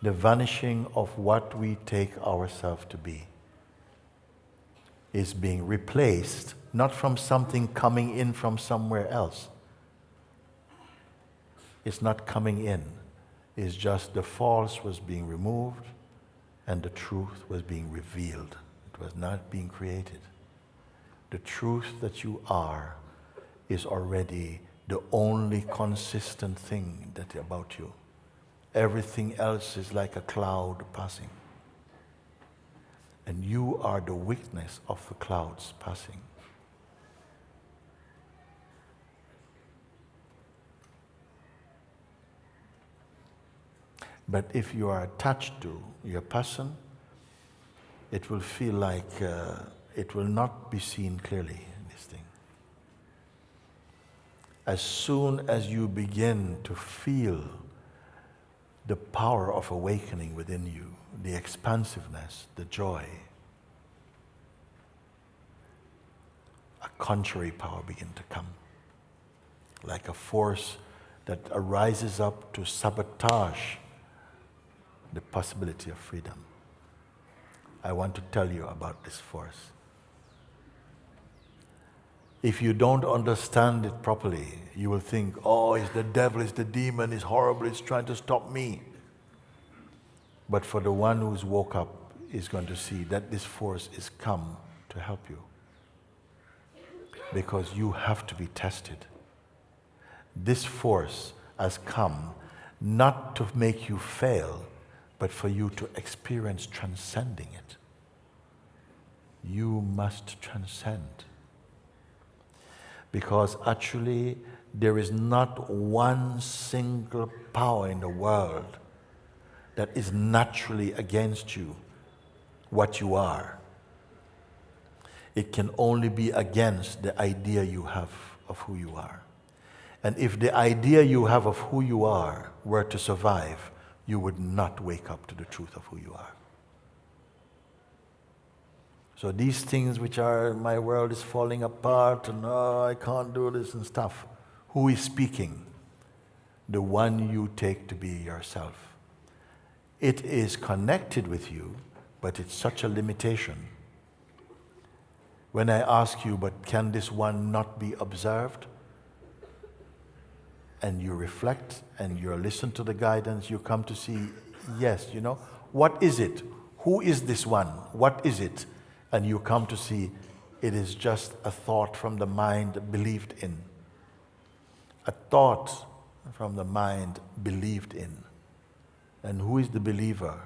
The vanishing of what we take ourselves to be is being replaced, not from something coming in from somewhere else. It's not coming in. It's just the false was being removed and the truth was being revealed. It was not being created. The truth that you are is already the only consistent thing that about you. Everything else is like a cloud passing. And you are the witness of the clouds passing. But if you are attached to your person, it will feel like it will not be seen clearly, this thing. As soon as you begin to feel the power of awakening within you, the expansiveness, the joy, a contrary power begin to come, like a force that arises up to sabotage the possibility of freedom. I want to tell you about this force. If you don't understand it properly, you will think, oh, it's the devil, it's the demon, it's horrible, it's trying to stop me. But for the one who's woke up, is going to see that this force is come to help you. Because you have to be tested. This force has come not to make you fail, but for you to experience transcending it. You must transcend. Because actually, there is not one single power in the world that is naturally against you, what you are. It can only be against the idea you have of who you are. And if the idea you have of who you are were to survive, you would not wake up to the truth of who you are. So these things which are, my world is falling apart, and oh, I can't do this and stuff. Who is speaking? The one you take to be yourself. It is connected with you, but it's such a limitation. When I ask you, but can this one not be observed? And you reflect and you listen to the guidance, you come to see, yes, what is it? Who is this one? What is it? And you come to see it is just a thought from the mind believed in. A thought from the mind believed in. And who is the believer?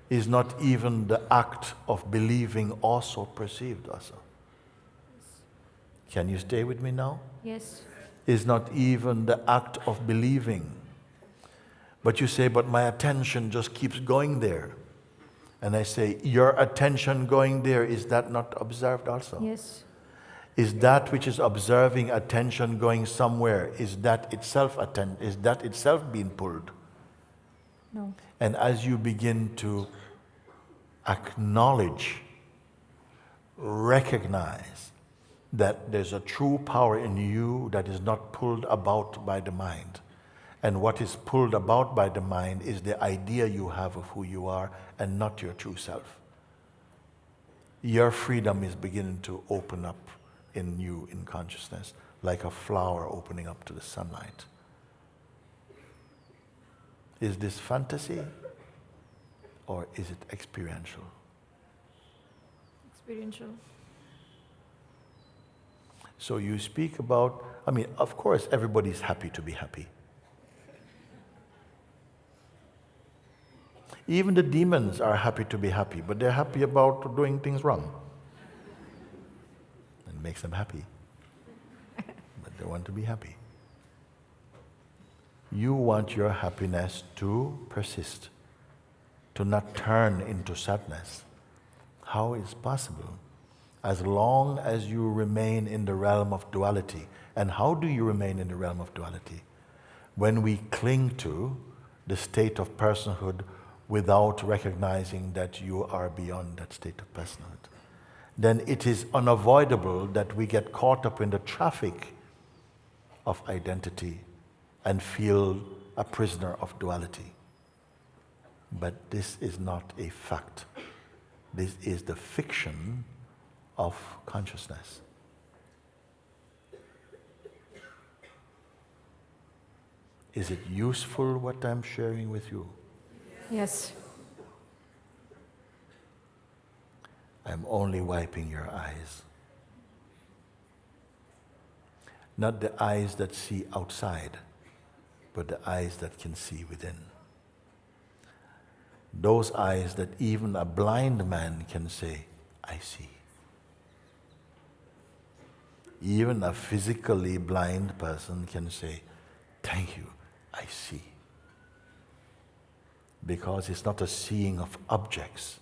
Is not even the act of believing also perceived also. Can you stay with me now? Yes. Is not even the act of believing. But you say, but my attention just keeps going there. And I say, your attention going there, is that not observed also? Yes. Is that which is observing attention going somewhere, is that itself being pulled? No. And as you begin to acknowledge, recognize that there's a true power in you that is not pulled about by the mind, And what is pulled about by the mind is the idea you have of who you are and not your true self. Your freedom is beginning to open up in you in consciousness, like a flower opening up to the sunlight. Is this fantasy or is it experiential? Experiential. So you speak about, of course everybody's happy to be happy. Even the demons are happy to be happy, but they're happy about doing things wrong. It makes them happy. But they want to be happy. You want your happiness to persist, to not turn into sadness. How is possible? As long as you remain in the realm of duality. And how do you remain in the realm of duality? When we cling to the state of personhood without recognizing that you are beyond that state of personhood, then it is unavoidable that we get caught up in the traffic of identity and feel a prisoner of duality. But this is not a fact. This is the fiction of consciousness. Is it useful what I'm sharing with you? Yes. I'm only wiping your eyes. Not the eyes that see outside, but the eyes that can see within. Those eyes that even a blind man can say, I see. Even a physically blind person can say, thank you, I see. Because it's not a seeing of objects,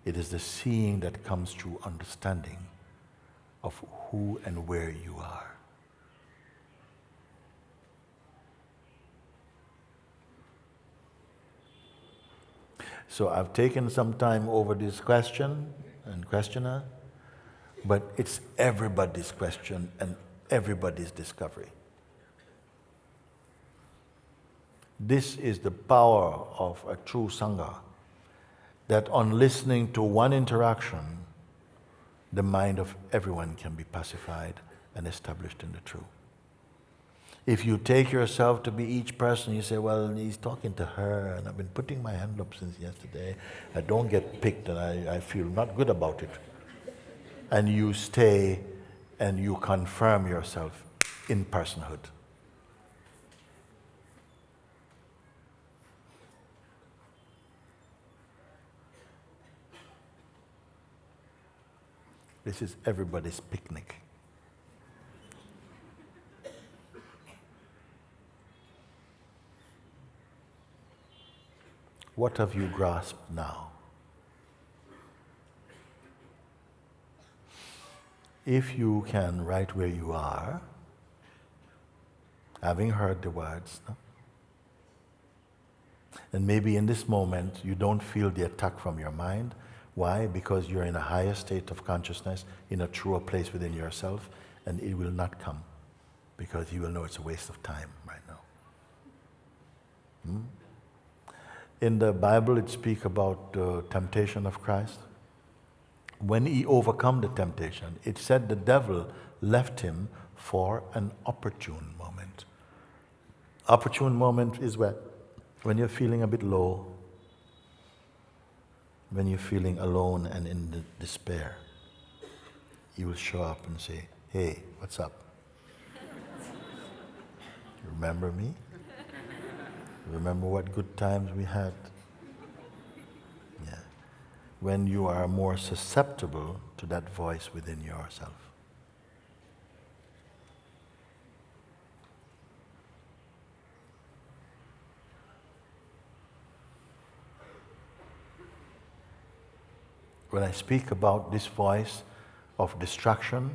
it is the seeing that comes through understanding of who and where you are. So I've taken some time over this question and questioner, but it's everybody's question and everybody's discovery. This is the power of a true Sangha, that on listening to one interaction, the mind of everyone can be pacified and established in the truth. If you take yourself to be each person, you say, well, he's talking to her, and I've been putting my hand up since yesterday. I don't get picked, and I feel not good about it. And you stay and you confirm yourself in personhood. This is everybody's picnic. What have you grasped now? If you can, right where you are, having heard the words, no? And maybe in this moment you don't feel the attack from your mind. Why? Because you're in a higher state of consciousness, in a truer place within yourself, and it will not come, because you will know it's a waste of time right now. In the Bible it speaks about the temptation of Christ. When he overcome the temptation, it said the devil left him for an opportune moment. Opportune moment is when you're feeling a bit low, when you're feeling alone and in the despair. He will show up and say, hey, what's up? Remember me? Remember what good times we had? Yeah. When you are more susceptible to that voice within yourself. When I speak about this voice of distraction,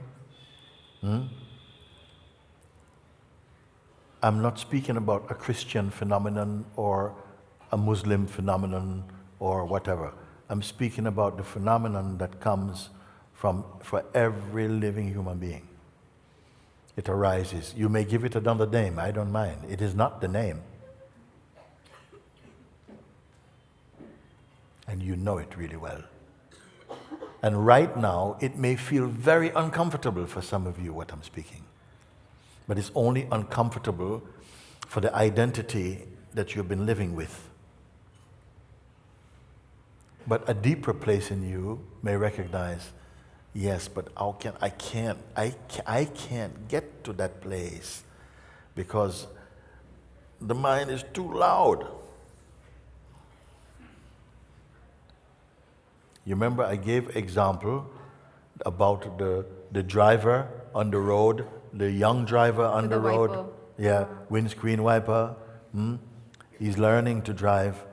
I'm not speaking about a Christian phenomenon or a Muslim phenomenon or whatever. I'm speaking about the phenomenon that comes for every living human being. It arises. You may give it another name, I don't mind. It is not the name. And you know it really well. And right now, it may feel very uncomfortable for some of you what I'm speaking. But it's only uncomfortable for the identity that you've been living with. But a deeper place in you may recognize, yes, but I can't get to that place because the mind is too loud. You remember I gave example about the driver on the road, the young driver on the road. Wiper. Yeah, windscreen wiper. He's learning to drive,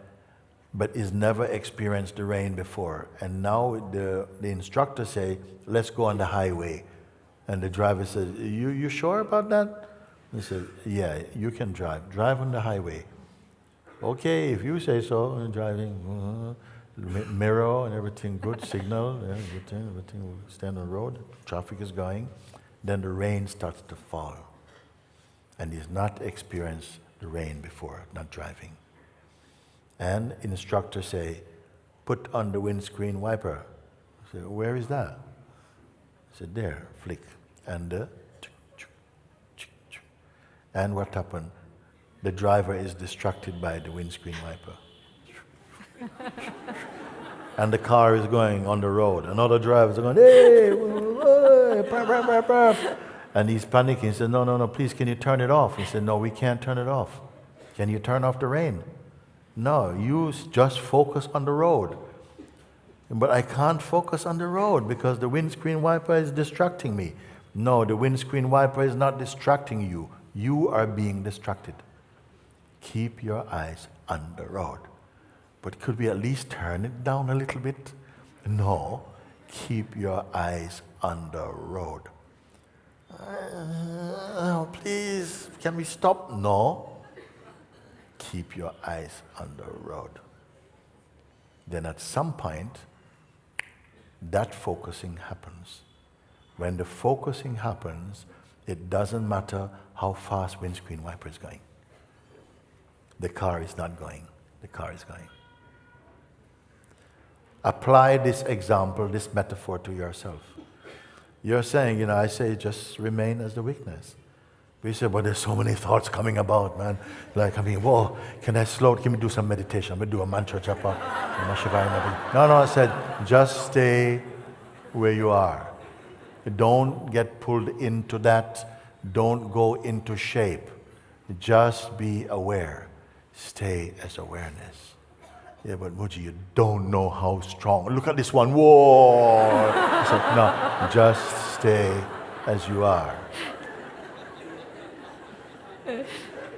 but he's never experienced the rain before. And now the instructor say, let's go on the highway. And the driver says, you sure about that? He said, yeah, you can drive. Drive on the highway. Okay, if you say so. I'm driving, mirror and everything good, signal, yeah, everything will stand on the road. Traffic is going. Then the rain starts to fall. And he's not experienced the rain before, not driving. And instructor say, put on the windscreen wiper. I said, where is that? I said, there, flick. And and what happened? The driver is distracted by the windscreen wiper. And the car is going on the road. And other drivers are going, hey, and he's panicking. He said, no, please, can you turn it off? He said, no, we can't turn it off. Can you turn off the rain? No, you just focus on the road. But I can't focus on the road because the windscreen wiper is distracting me. No, the windscreen wiper is not distracting you. You are being distracted. Keep your eyes on the road. But could we at least turn it down a little bit? No, keep your eyes on the road. Please, can we stop? No. Keep your eyes on the road. Then at some point, that focusing happens. When the focusing happens, it doesn't matter how fast windscreen wiper is going. The car is not going. The car is going. Apply this example, this metaphor to yourself. You're saying, I say just remain as the weakness. We say, but there's so many thoughts coming about, man. Whoa, can we do some meditation? I'm going to do a mantra japa. No, I said, just stay where you are. Don't get pulled into that. Don't go into shape. Just be aware. Stay as awareness. Yeah, but Mooji, you don't know how strong. Look at this one. Whoa! I said, no, just stay as you are.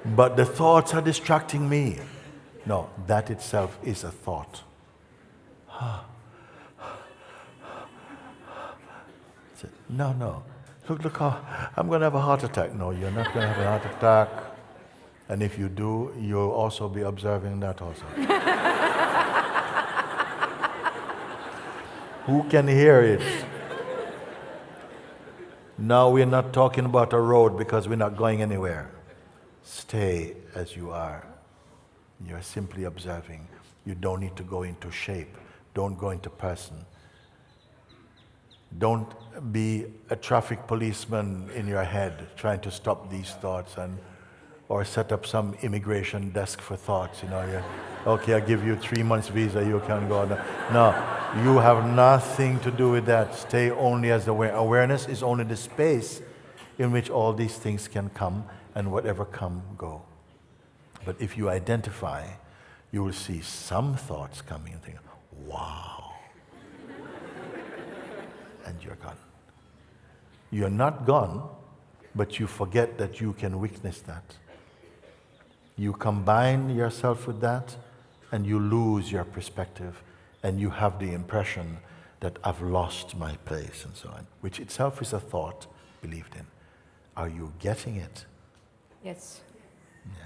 But the thoughts are distracting me. No, that itself is a thought. Said, no. Look how I'm going to have a heart attack. No, you're not going to have a heart attack. And if you do, you'll also be observing that also. Who can hear it? Now we're not talking about a road because we're not going anywhere. Stay as you are. You're simply observing. You don't need to go into shape. Don't go into person. Don't be a traffic policeman in your head trying to stop these thoughts or set up some immigration desk for thoughts. Okay, I'll give you 3 months visa, you can go. No, you have nothing to do with that. Stay only as aware. Awareness is only the space in which all these things can come, and whatever come, go. But if you identify, you will see some thoughts coming and think, wow. And you're gone. You're not gone, but you forget that you can witness that. You combine yourself with that, and you lose your perspective, and you have the impression that I've lost my place, and so on, which itself is a thought believed in. Are you getting it? Yes. Yeah.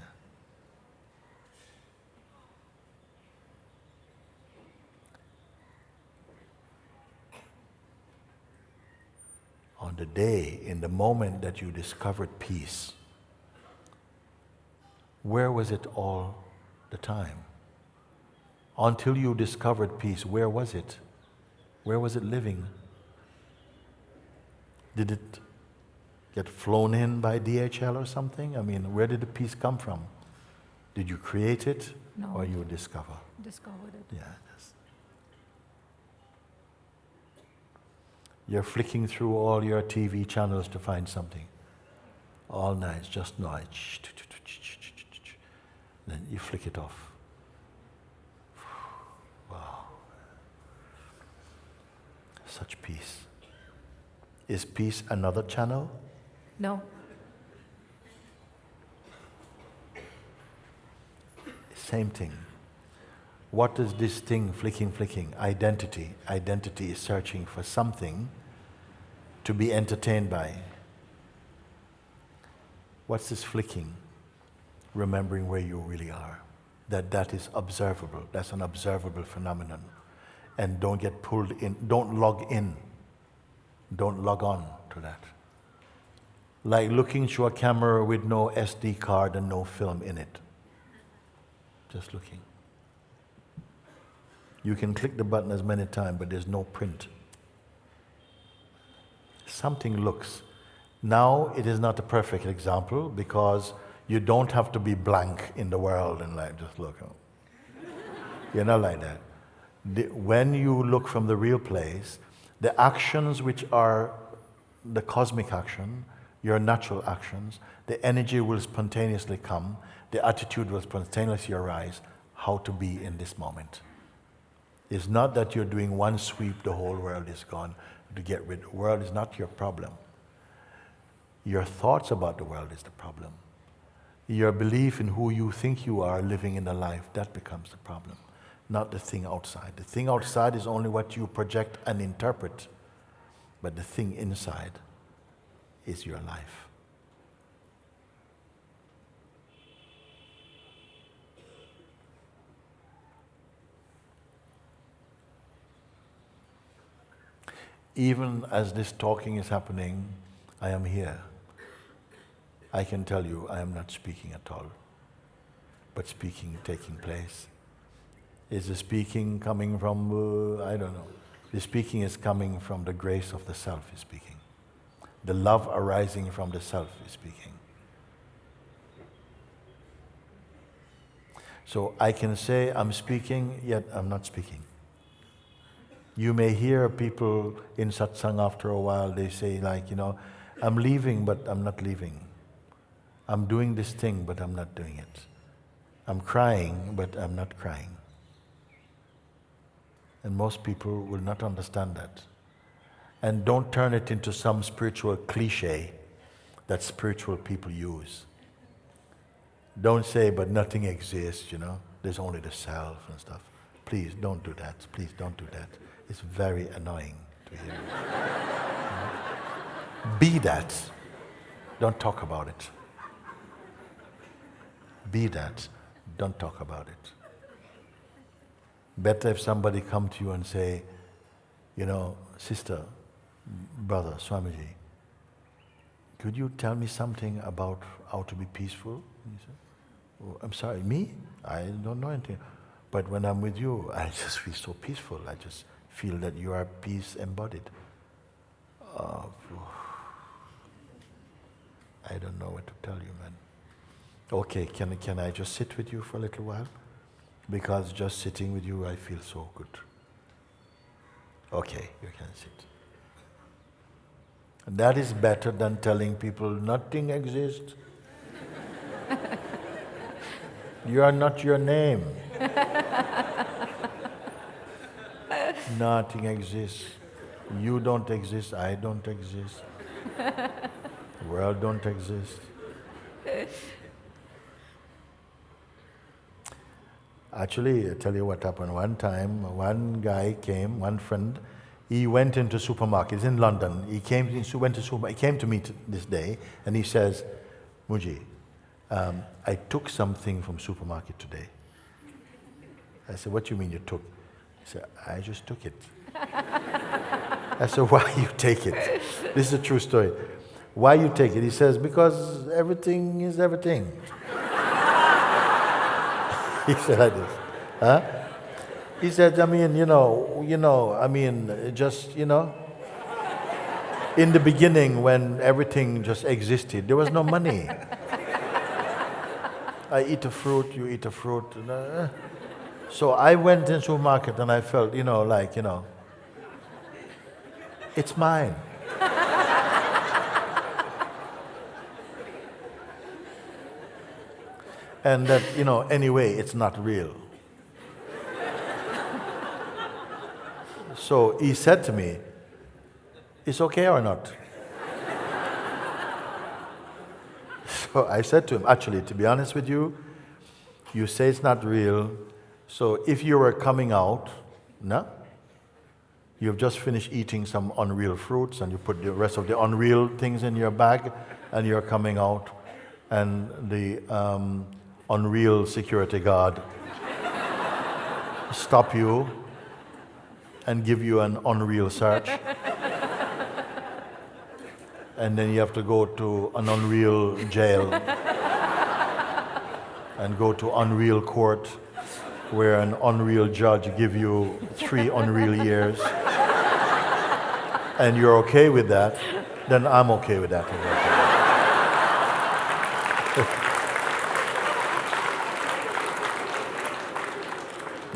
On the day, in the moment that you discovered peace, where was it all the time? Until you discovered peace, where was it? Where was it living? Did it get flown in by DHL or something? I mean, where did the peace come from? Did you create it? No. Or you discover? Discovered it. Yeah. You're flicking through all your TV channels to find something. All night, just noise. Then you flick it off. Wow. Such peace. Is peace another channel? No. Same thing. What is this thing flicking? Identity. Identity is searching for something to be entertained by. What's this flicking? Remembering where you really are. That is observable. That's an observable phenomenon. And don't get pulled in. Don't log in. Don't log on to that. Like looking through a camera with no SD card and no film in it. Just looking. You can click the button as many times, but there's no print. Something looks. Now, it is not a perfect example because you don't have to be blank in the world and like just look. You're not like that. When you look from the real place, the actions which are the cosmic action, your natural actions, the energy will spontaneously come, the attitude will spontaneously arise, how to be in this moment. It's not that you're doing one sweep, the whole world is gone to get rid. The world is not your problem. Your thoughts about the world is the problem. Your belief in who you think you are living in a life, that becomes the problem, not the thing outside. The thing outside is only what you project and interpret, but the thing inside is your life. Even as this talking is happening, I am here. I can tell you I am not speaking at all, but speaking taking place. Is the speaking coming from, I don't know. The speaking is coming from the grace of the self is speaking. The love arising from the self is speaking. So I can say I'm speaking, yet I'm not speaking. You may hear people in satsang after a while, they say like, I'm leaving, but I'm not leaving. I'm doing this thing, but I'm not doing it. I'm crying, but I'm not crying. And most people will not understand that. And don't turn it into some spiritual cliche that spiritual people use. Don't say, but nothing exists, there's only the self and stuff. Please don't do that. Please don't do that. It's very annoying to hear. Be that. Don't talk about it. Be that. Don't talk about it. Better if somebody come to you and say, sister, brother, Swamiji, could you tell me something about how to be peaceful? And you say, oh, I'm sorry, me? I don't know anything. But when I'm with you, I just feel so peaceful. I just feel that you are peace embodied. I don't know what to tell you, man. Okay, can I just sit with you for a little while? Because just sitting with you, I feel so good. Okay, you can sit. That is better than telling people nothing exists. You are not your name. Nothing exists. You don't exist, I don't exist. The world don't exist. Actually, I'll tell you what happened. One time, one guy came, one friend, he went into supermarkets in London. He came to me this day, and he says, Mooji, I took something from supermarket today. I said, what do you mean you took? He said, I just took it. I said, why you take it? This is a true story. Why you take it? He says, because everything is everything. He said like this. Huh? He said, I mean, I mean, just, in the beginning when everything just existed, there was no money. I eat a fruit, you eat a fruit. So I went into a market and I felt, it's mine. And that, anyway, it's not real. So he said to me, it's okay or not? So I said to him, actually, to be honest with you, you say it's not real, so if you were coming out, no? You've just finished eating some unreal fruits and you put the rest of the unreal things in your bag and you're coming out and the unreal security guard stop you and give you an unreal search. And then you have to go to an unreal jail and go to unreal court where an unreal judge give you 3 unreal years. And you're okay with that, then I'm okay with that.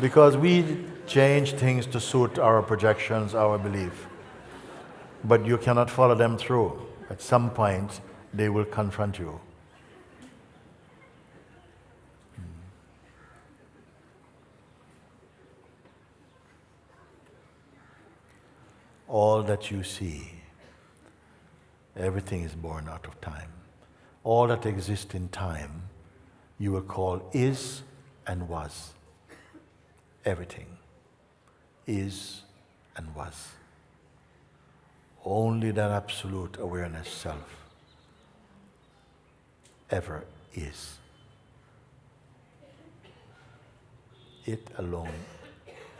Because we change things to suit our projections, our belief. But you cannot follow them through. At some point, they will confront you. All that you see, everything is born out of time. All that exists in time, you will call is and was. Everything is and was. Only that absolute awareness self ever is. It alone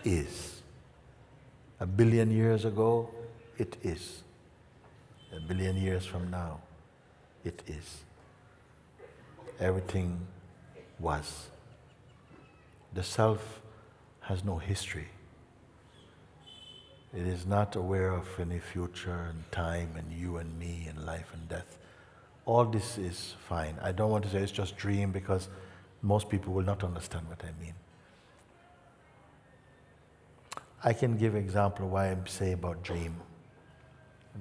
is. 1 billion years ago, it is. 1 billion years from now, it is. Everything was. The self has no history. It is not aware of any future and time and you and me and life and death. All this is fine. I don't want to say it's just dream because most people will not understand what I mean. I can give example why I say about dream.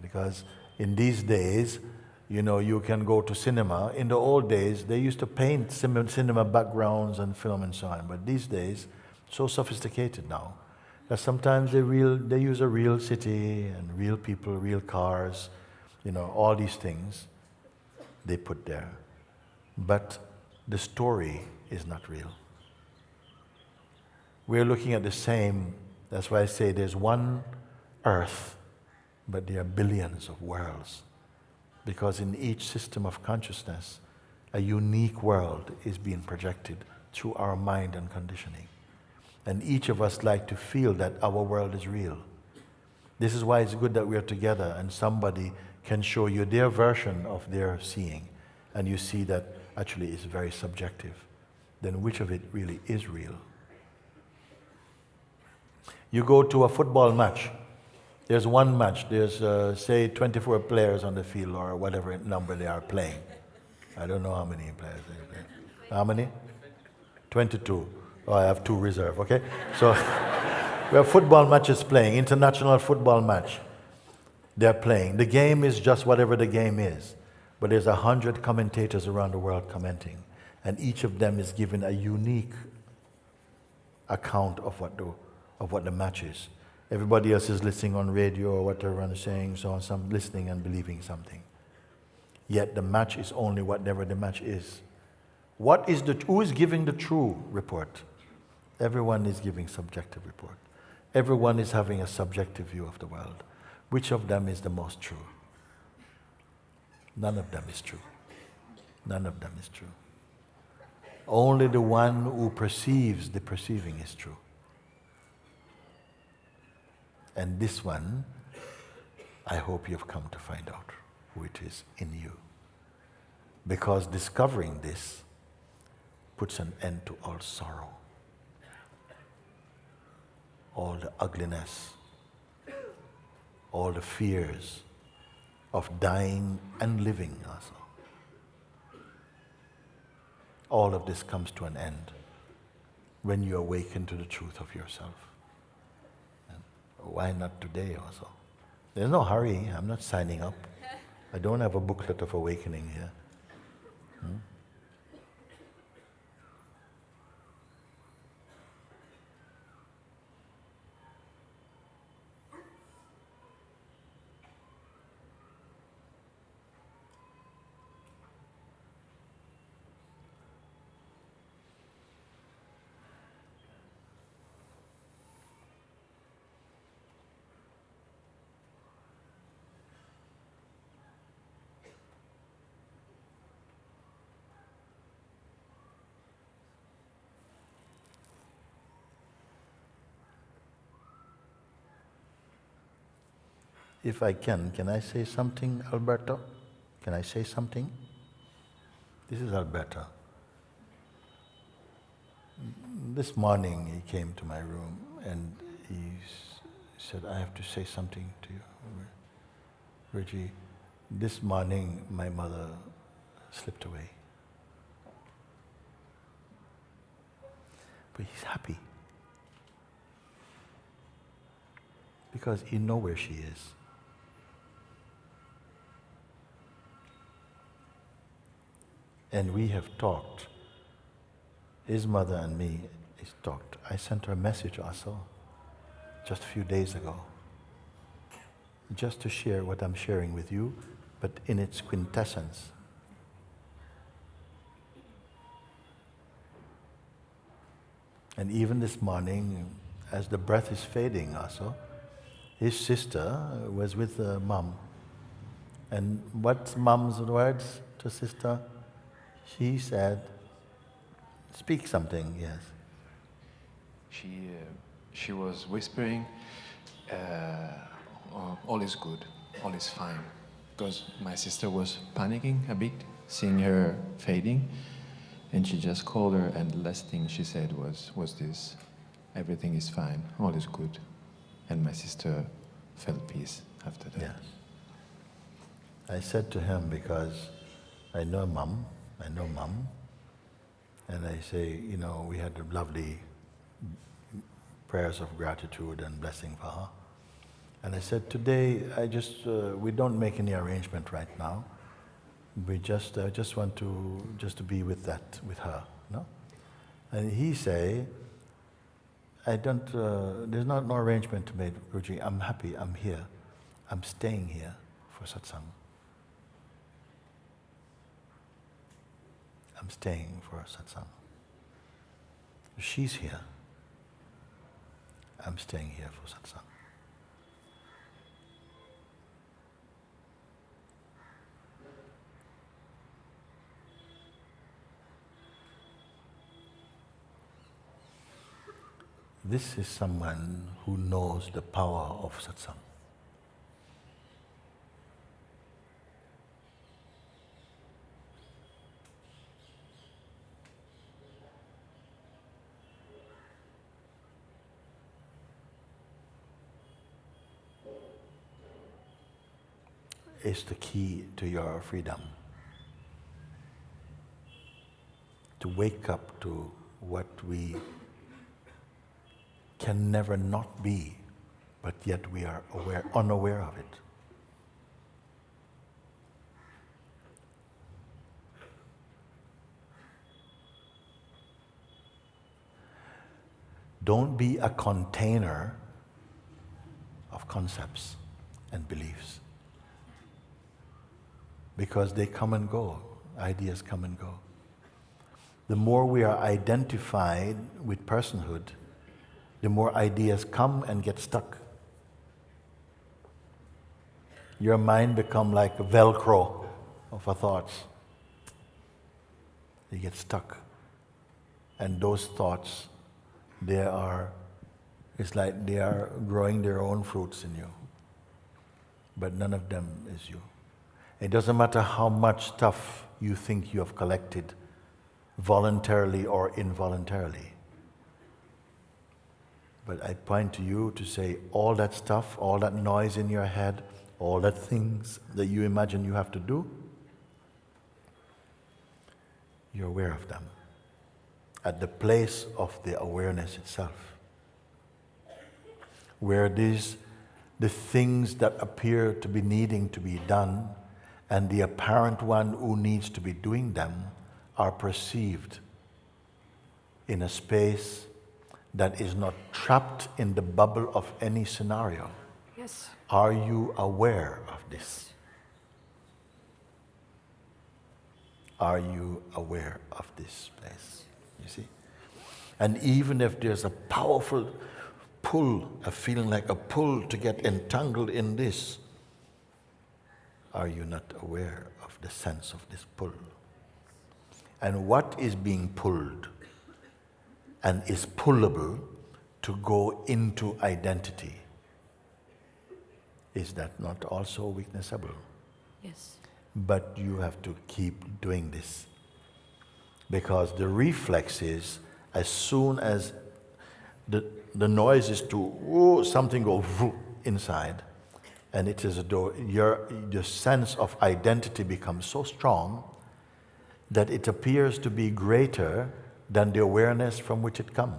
Because in these days, you can go to cinema. In the old days, they used to paint cinema backgrounds and film and so on. But these days, so sophisticated now, that sometimes they use a real city and real people, real cars, all these things they put there. But the story is not real. We're looking at the same, that's why I say there's one earth, but there are billions of worlds. Because in each system of consciousness, a unique world is being projected through our mind and conditioning. And each of us like to feel that our world is real. This is why it's good that we are together and somebody can show you their version of their seeing. And you see that actually it's very subjective. Then which of it really is real? You go to a football match. There's one match. There's, say, 24 players on the field or whatever number they are playing. I don't know how many players they play. How many? 22. Oh, I have 2 reserve, okay? So we have football matches playing, international football match. They're playing. The game is just whatever the game is. But there's 100 commentators around the world commenting. And each of them is given a unique account of what the match is. Everybody else is listening on radio or what everyone is saying, so on, some listening and believing something. Yet the match is only whatever the match is. Who is giving the true report? Everyone is giving subjective report. Everyone is having a subjective view of the world. Which of them is the most true? None of them is true. None of them is true. Only the one who perceives the perceiving is true. And this one, I hope you've come to find out who it is in you. Because discovering this puts an end to all sorrow. all the ugliness, all the fears of dying and living also. All of this comes to an end when you awaken to the truth of yourself. And why not today also? There's no hurry. I'm not signing up. I don't have a booklet of awakening here. If I can I say something, Alberto? Can I say something? This is Alberto. This morning he came to my room and he said, I have to say something to you. Reggie, this morning my mother slipped away. But he's happy because he knows where she is. And we have talked, his mother and me has talked. I sent her a message also, just a few days ago, just to share what I'm sharing with you, but in its quintessence. And even this morning, as the breath is fading also, his sister was with mom. And what's mom's words to sister? She said, speak something, yes. She was whispering, all is good, all is fine. Because my sister was panicking a bit, seeing her fading, and she just called her, and the last thing she said was this, everything is fine, all is good. And my sister felt peace after that. Yes. I said to him, because I know mom, and I say, we had lovely prayers of gratitude and blessing for her. And I said, today, we don't make any arrangement right now. We just want to be with her, no? And he say, there's no arrangement to make, Guruji. I'm happy, I'm here. I'm staying here for satsang. I'm staying for satsang. She's here. I'm staying here for satsang. This is someone who knows the power of satsang. Is the key to your freedom. To wake up to what we can never not be, but yet we are unaware of it. Don't be a container of concepts and beliefs. Because they come and go, ideas come and go. The more we are identified with personhood, the more ideas come and get stuck. Your mind becomes like a Velcro of our thoughts. They get stuck. And those thoughts, it's like they are growing their own fruits in you. But none of them is you. It doesn't matter how much stuff you think you have collected, voluntarily or involuntarily. But I point to you to say all that stuff, all that noise in your head, all the things that you imagine you have to do, you're aware of them at the place of the awareness itself, where the things that appear to be needing to be done and the apparent one who needs to be doing them are perceived in a space that is not trapped in the bubble of any scenario. Yes. Are you aware of this? Are you aware of this place? You see? And even if there's a powerful pull, a feeling like a pull to get entangled in this, are you not aware of the sense of this pull? And what is being pulled and is pullable to go into identity? Is that not also witnessable? Yes. But you have to keep doing this. Because the reflex is, as soon as the noise is to, something goes inside, and it is as though your sense of identity becomes so strong that it appears to be greater than the awareness from which it comes.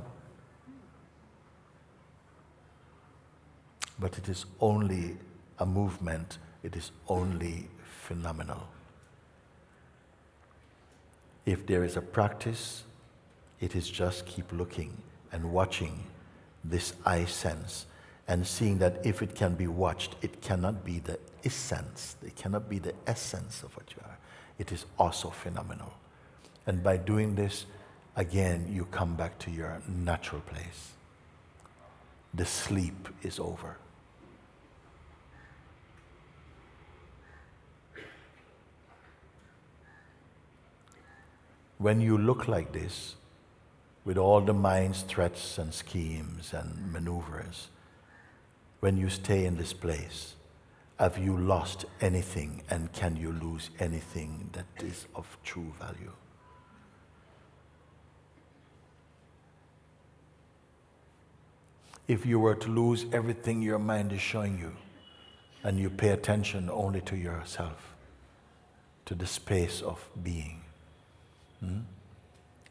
But it is only a movement, it is only phenomenal. If there is a practice, it is just keep looking and watching this I sense and seeing that if it can be watched, it cannot be the essence, it cannot be the essence of what you are. It is also phenomenal. And by doing this, again, you come back to your natural place. The sleep is over. When you look like this, with all the mind's threats and schemes and maneuvers, when you stay in this place, have you lost anything, and can you lose anything that is of true value? If you were to lose everything your mind is showing you, and you pay attention only to yourself, to the space of being,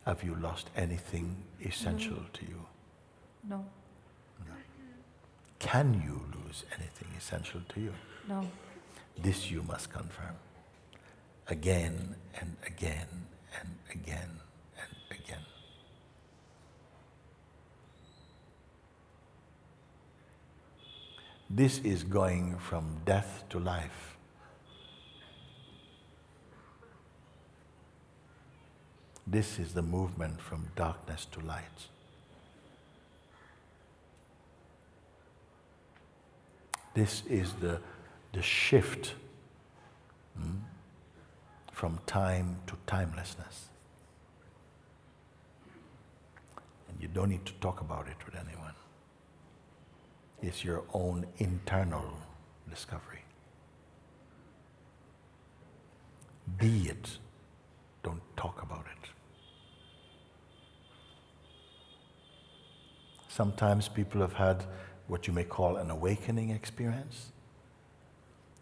have you lost anything essential to you? No. Can you lose anything essential to you? No. This you must confirm. Again and again and again and again. This is going from death to life. This is the movement from darkness to light. This is the shift from time to timelessness. And you don't need to talk about it with anyone. It's your own internal discovery. Be it. Don't talk about it. Sometimes people have had what you may call an awakening experience.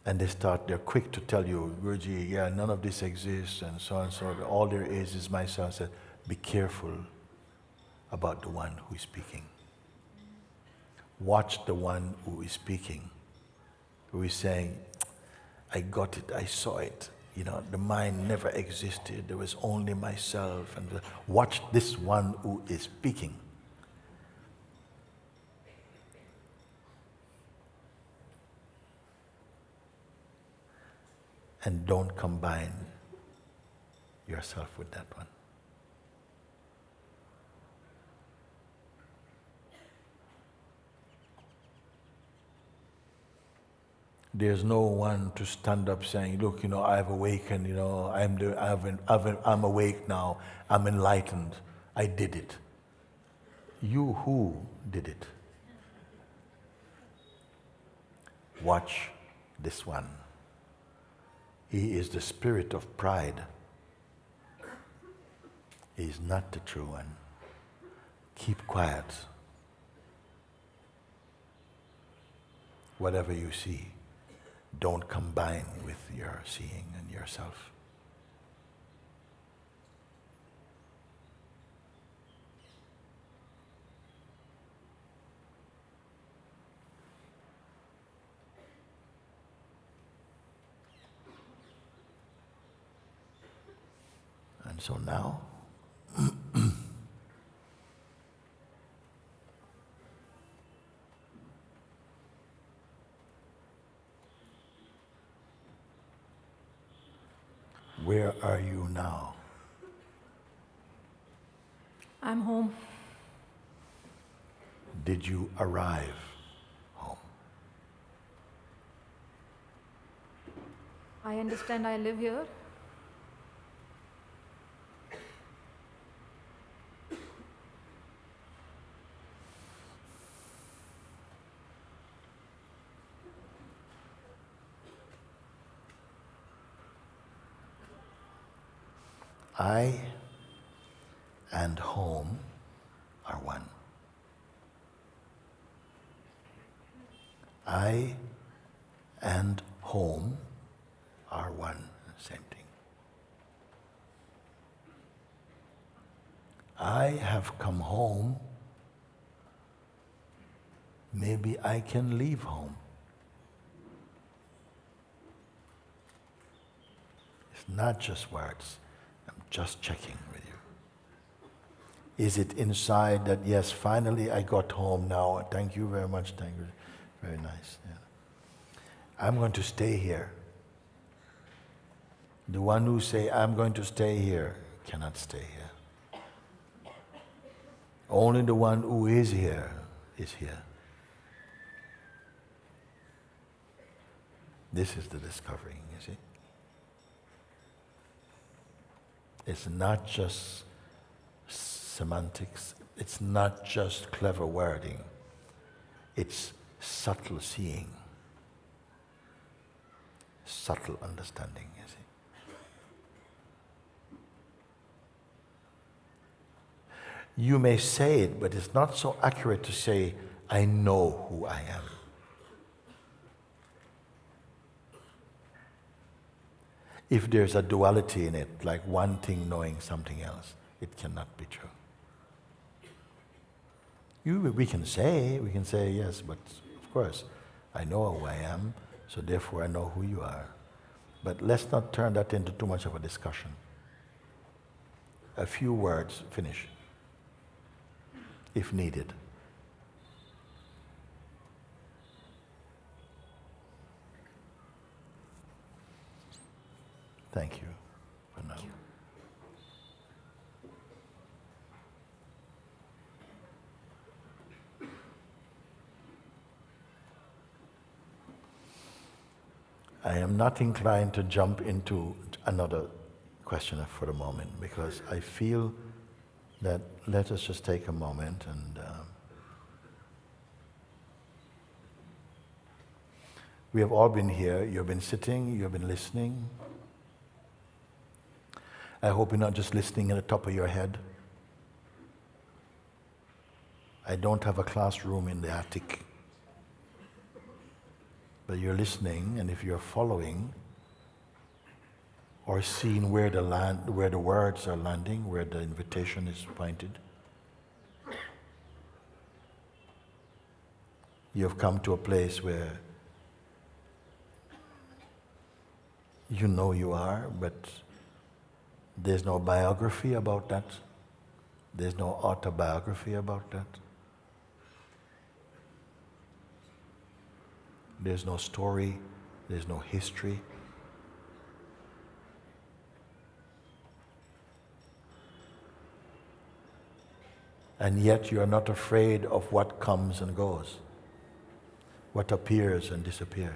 And they're quick to tell you, Guruji, yeah, none of this exists, and so on and so on. All there is myself. Said, be careful about the one who is speaking. Watch the one who is speaking, who is saying, I got it, I saw it. The mind never existed. There was only myself. And watch this one who is speaking. And don't combine yourself with that one. There's no one to stand up saying, look, I've awakened, I'm awake now, I'm enlightened, I did it. You who did it? Watch this one. He is the spirit of pride. He is not the true one. Keep quiet. whatever you see, don't combine with your seeing and yourself. And so now, where are you now? I'm home. Did you arrive home? I understand I live here. I and home are one. I and home are one, same thing. I have come home, maybe I can leave home. It's not just words. I'm just checking with you. Is it inside that, yes, finally I got home now, thank you very much, thank you, very nice. Yeah. I'm going to stay here. The one who say, I'm going to stay here, cannot stay here. Only the one who is here is here. This is the discovering, you see. It's not just semantics, it's not just clever wording, it's subtle seeing, subtle understanding, you see. You may say it, but it's not so accurate to say, I know who I am. If there's a duality in it, like one thing knowing something else, it cannot be true. We can say, yes, but of course, I know who I am, so therefore I know who you are. But let's not turn that into too much of a discussion. A few words, finish, if needed. Thank you for now. Thank you. I am not inclined to jump into another question for the moment because I feel that let us just take a moment and we have all been here. You've been sitting, you've been listening. I hope you're not just listening at the top of your head. I don't have a classroom in the attic. But you're listening, and if you're following or seeing where the words are landing, where the invitation is pointed, you have come to a place where you know you are, but there's no biography about that. There's no autobiography about that. There's no story, there's no history. And yet you are not afraid of what comes and goes, what appears and disappears.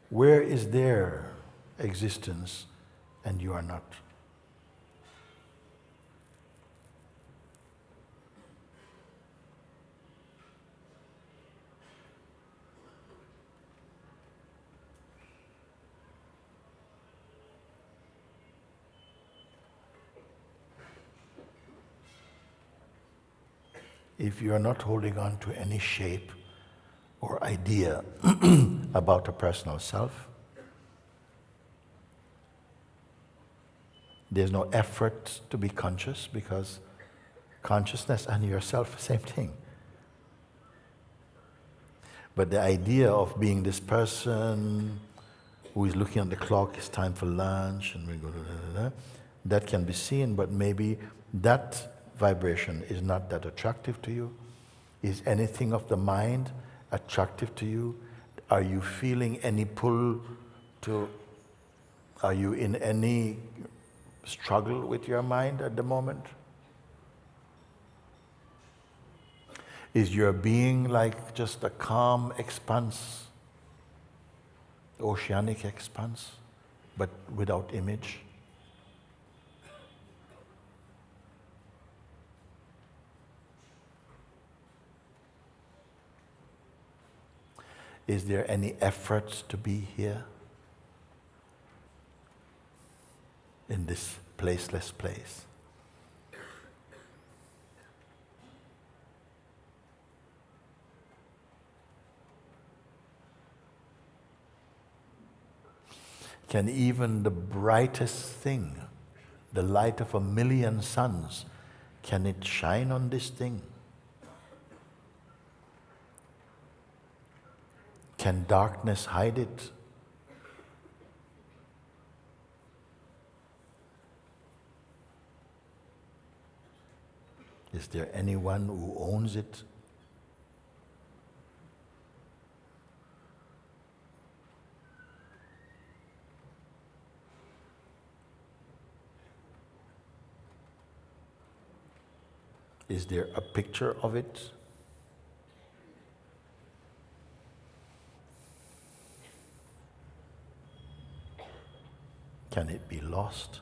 Where is their existence and you are not? if you are not holding on to any shape or idea about a personal self, there's no effort to be conscious, because consciousness and yourself, same thing. But the idea of being this person who is looking at the clock, it's time for lunch, and we go, that can be seen, but maybe that vibration is not that attractive to you. Is anything of the mind attractive to you? Are you feeling any pull to, are you in any struggle with your mind at the moment? Is your being like just a calm expanse, oceanic expanse, but without image? Is there any effort to be here in this placeless place? Can even the brightest thing, the light of 1,000,000 suns, can it shine on this thing? Can darkness hide it? Is there anyone who owns it? Is there a picture of it? Can it be lost?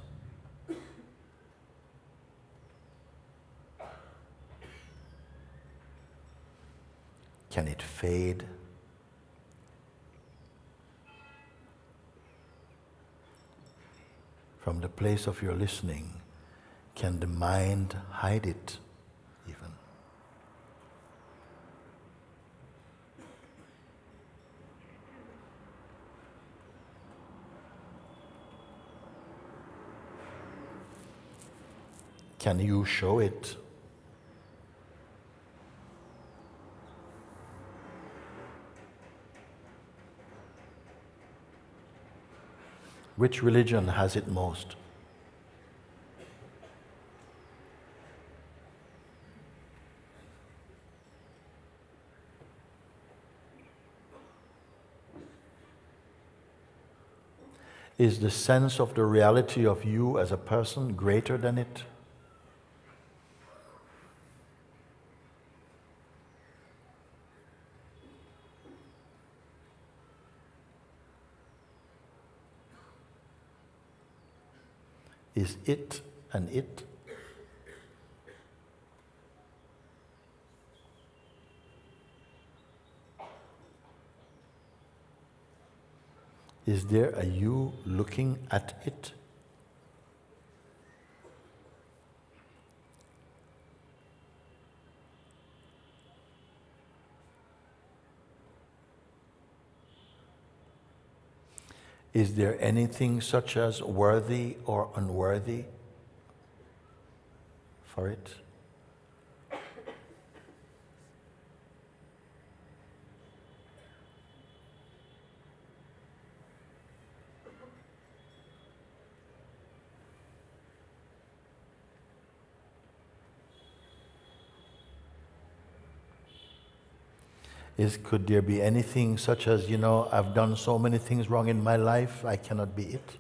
Can it fade? From the place of your listening, can the mind hide it even? Can you show it? Which religion has it most? Is the sense of the reality of you as a person greater than it? Is it an it? Is there a you looking at it? Is there anything such as worthy or unworthy for it? Could there be anything such as, I've done so many things wrong in my life, I cannot be it?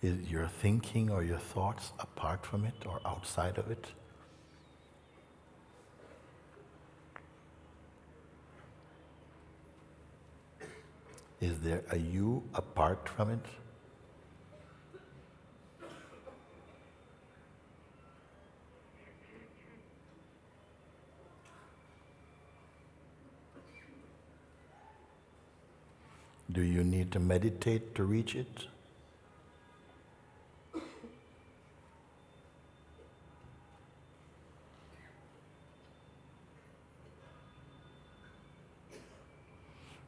Is your thinking or your thoughts apart from it or outside of it? Is there a you apart from it? Do you need to meditate to reach it?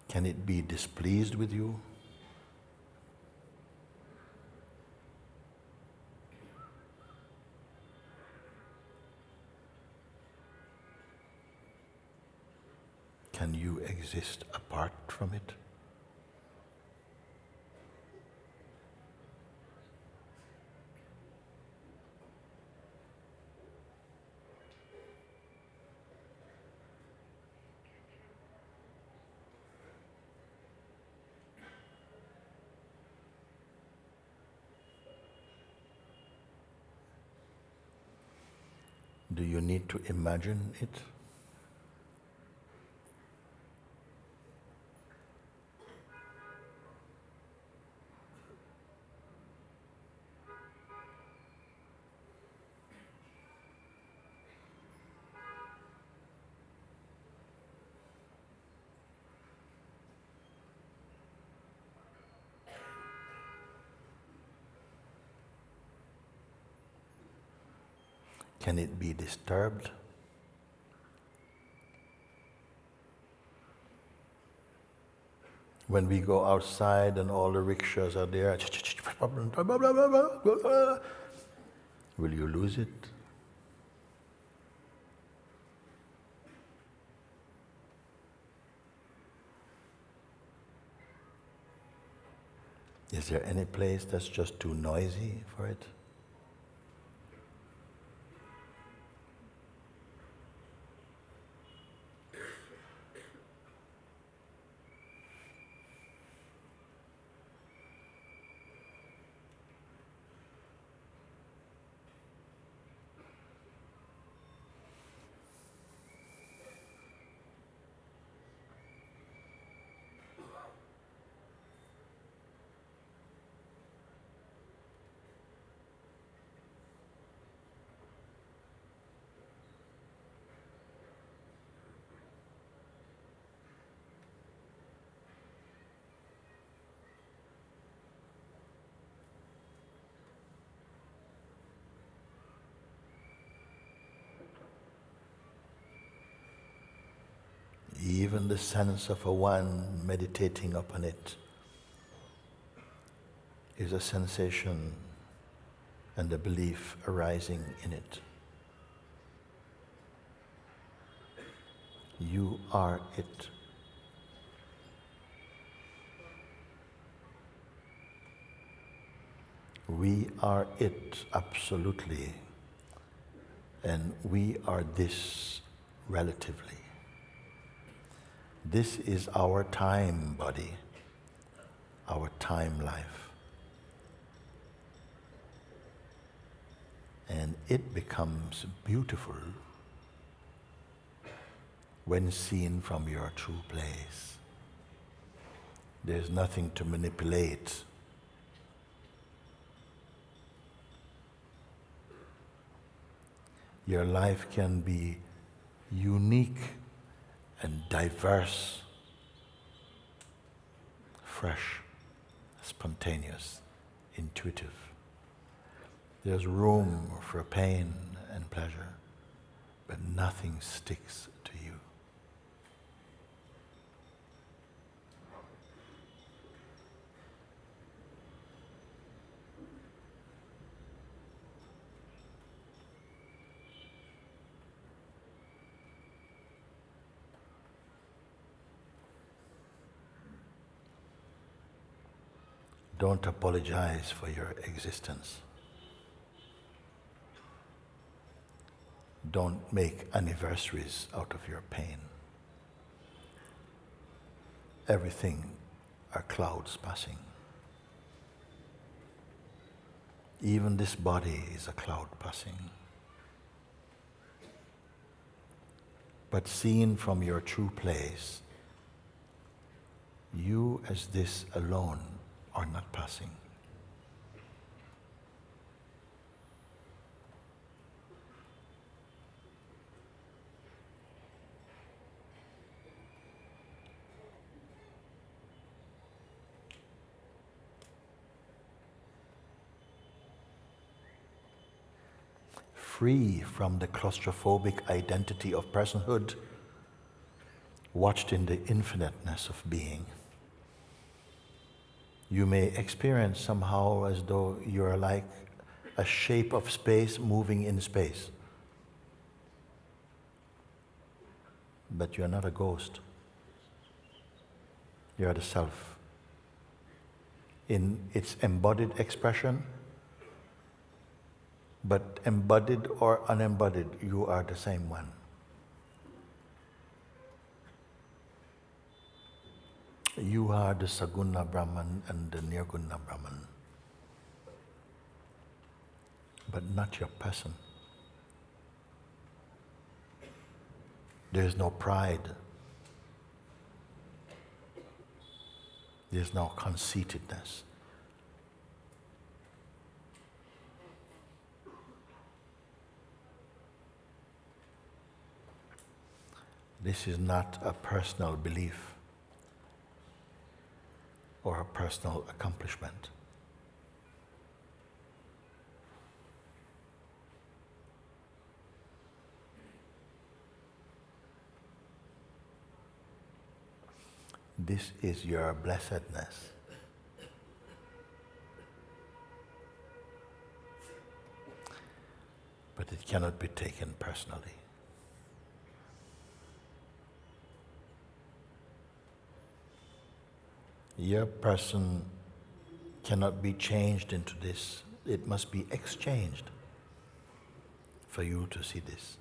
Can it be displeased with you? Can you exist apart from it? Do you need to imagine it? Can it be disturbed? When we go outside and all the rickshaws are there, will you lose it? Is there any place that's just too noisy for it? Even the sense of a one meditating upon it is a sensation and a belief arising in it. You are it. We are it, absolutely, and we are this relatively. This is our time body, our time life. And it becomes beautiful when seen from your true place. There's nothing to manipulate. Your life can be unique and diverse, fresh, spontaneous, intuitive. There's room for pain and pleasure, but nothing sticks to you. Don't apologize for your existence. Don't make anniversaries out of your pain. Everything are clouds passing. Even this body is a cloud passing. But seen from your true place, you as this alone are not passing. Free from the claustrophobic identity of personhood, watched in the infiniteness of being. You may experience somehow as though you're like a shape of space moving in space. But you're not a ghost. You're the self. In its embodied expression, but embodied or unembodied, you are the same one. You are the Saguna Brahman and the Nirguna Brahman, but not your person. There's no pride. There's no conceitedness. This is not a personal belief or a personal accomplishment. This is your blessedness. But it cannot be taken personally. Your person cannot be changed into this. It must be exchanged for you to see this.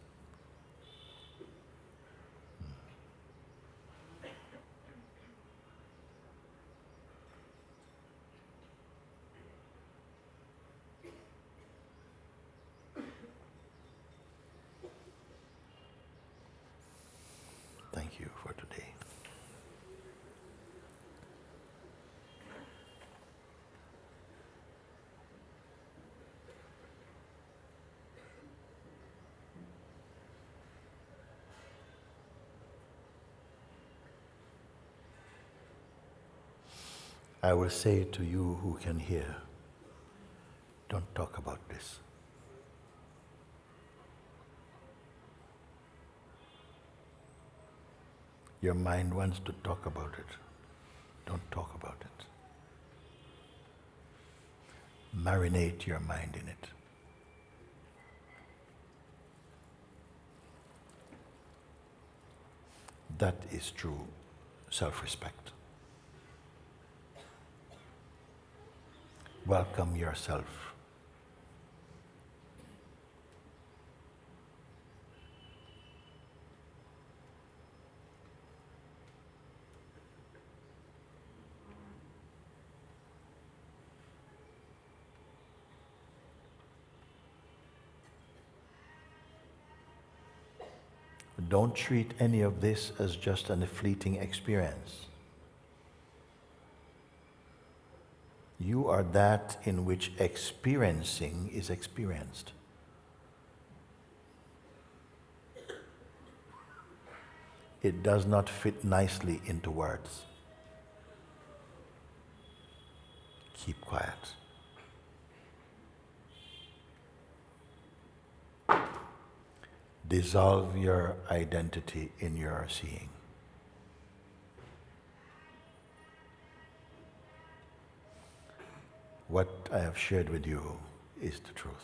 Thank you for today. I will say to you who can hear, don't talk about this. Your mind wants to talk about it. Don't talk about it. Marinate your mind in it. That is true self-respect. Welcome yourself. Don't treat any of this as just a fleeting experience. You are that in which experiencing is experienced. It does not fit nicely into words. Keep quiet. Dissolve your identity in your seeing. What I have shared with you is the truth.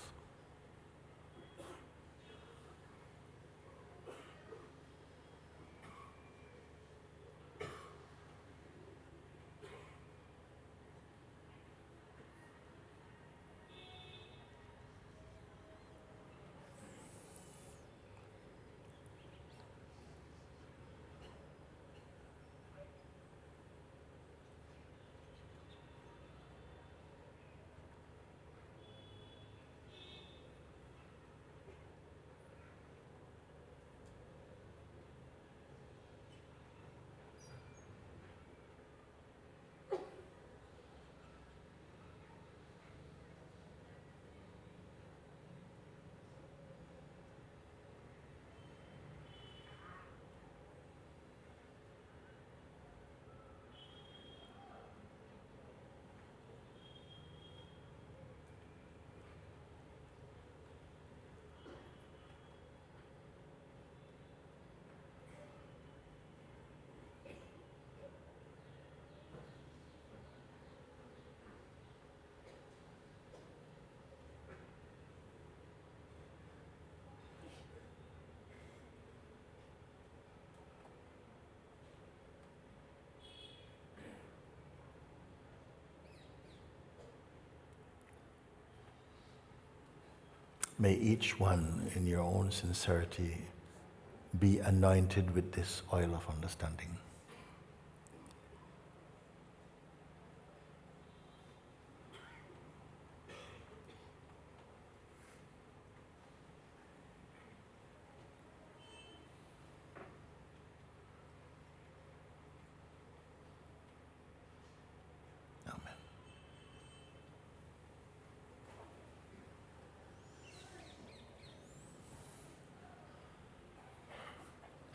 may each one in your own sincerity be anointed with this oil of understanding. Amen.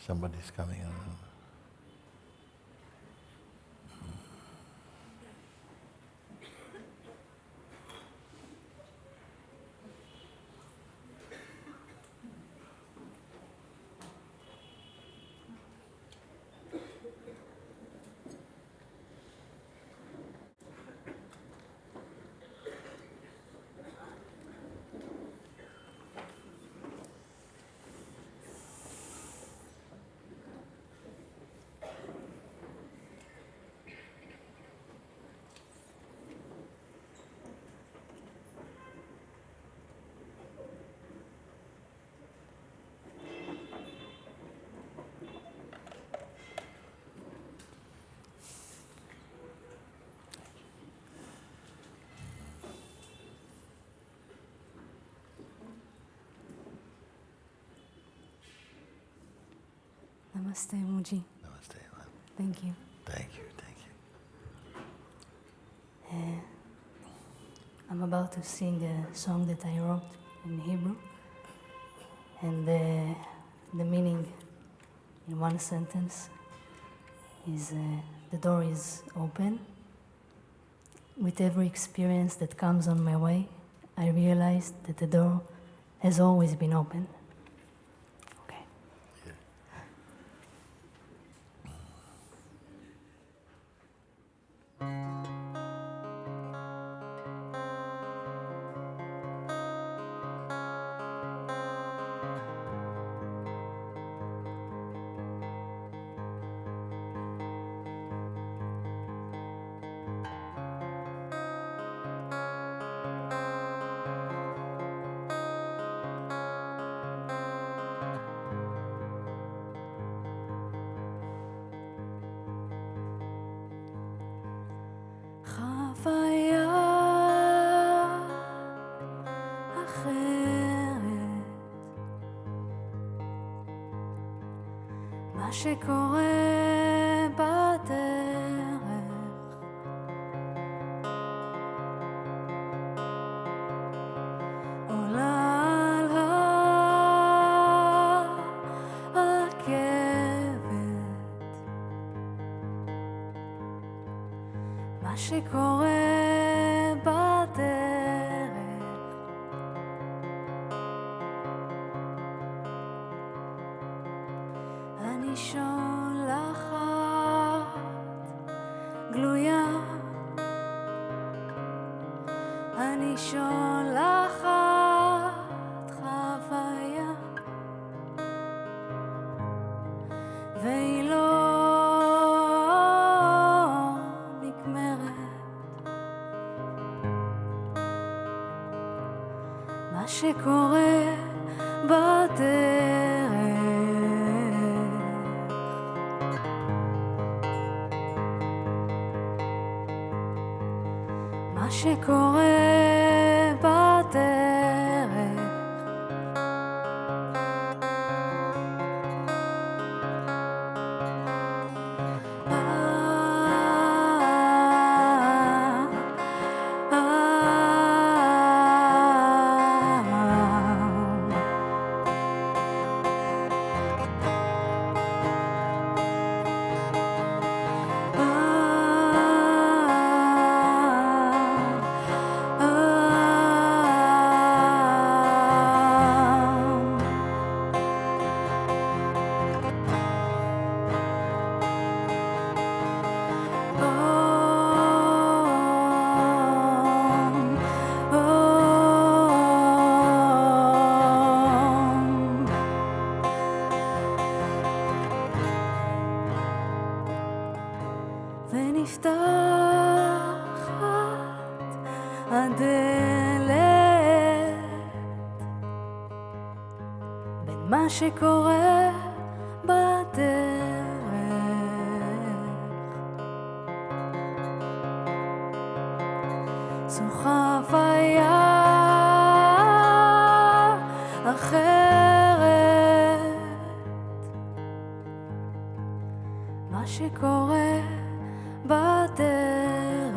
Somebody's coming in. Namaste, Mooji. Namaste. Thank you. Thank you. I'm about to sing a song that I wrote in Hebrew, and the meaning in one sentence is the door is open. With every experience that comes on my way, I realize that the door has always been open. Okay. Yeah. חוויה אחרת, מה שקורה בדרך, עולה על הרכבת, מה שקורה בדרך, אני שולחת גלויה, אני שולחת חוויה, והיא לא נגמרת. מה שקורה בדרך, מה שקורה בדרך, מה שקורה בדרך. זו חוויה אחרת, מה שקורה בדרך.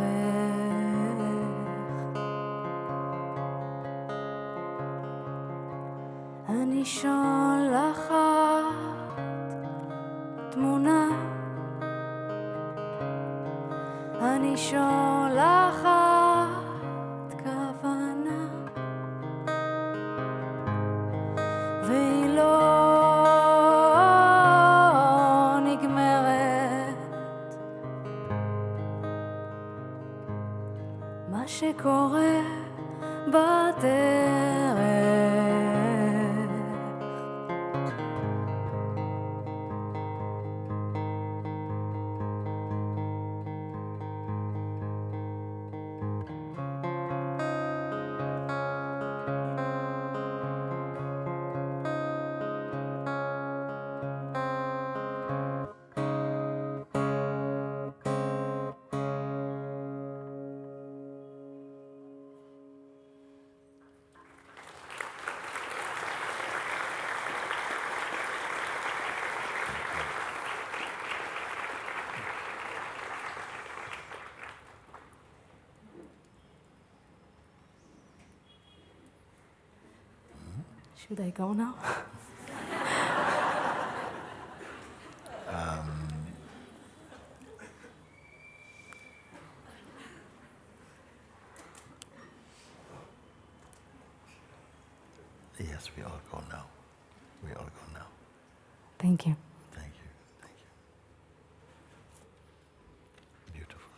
אני שולחת תמונה, אני שולחת כוונה, והיא לא נגמרת. מה שקורה בדרך. Should I go now? Yes, we all go now. We all go now. Thank you. Thank you. Thank you. Beautiful.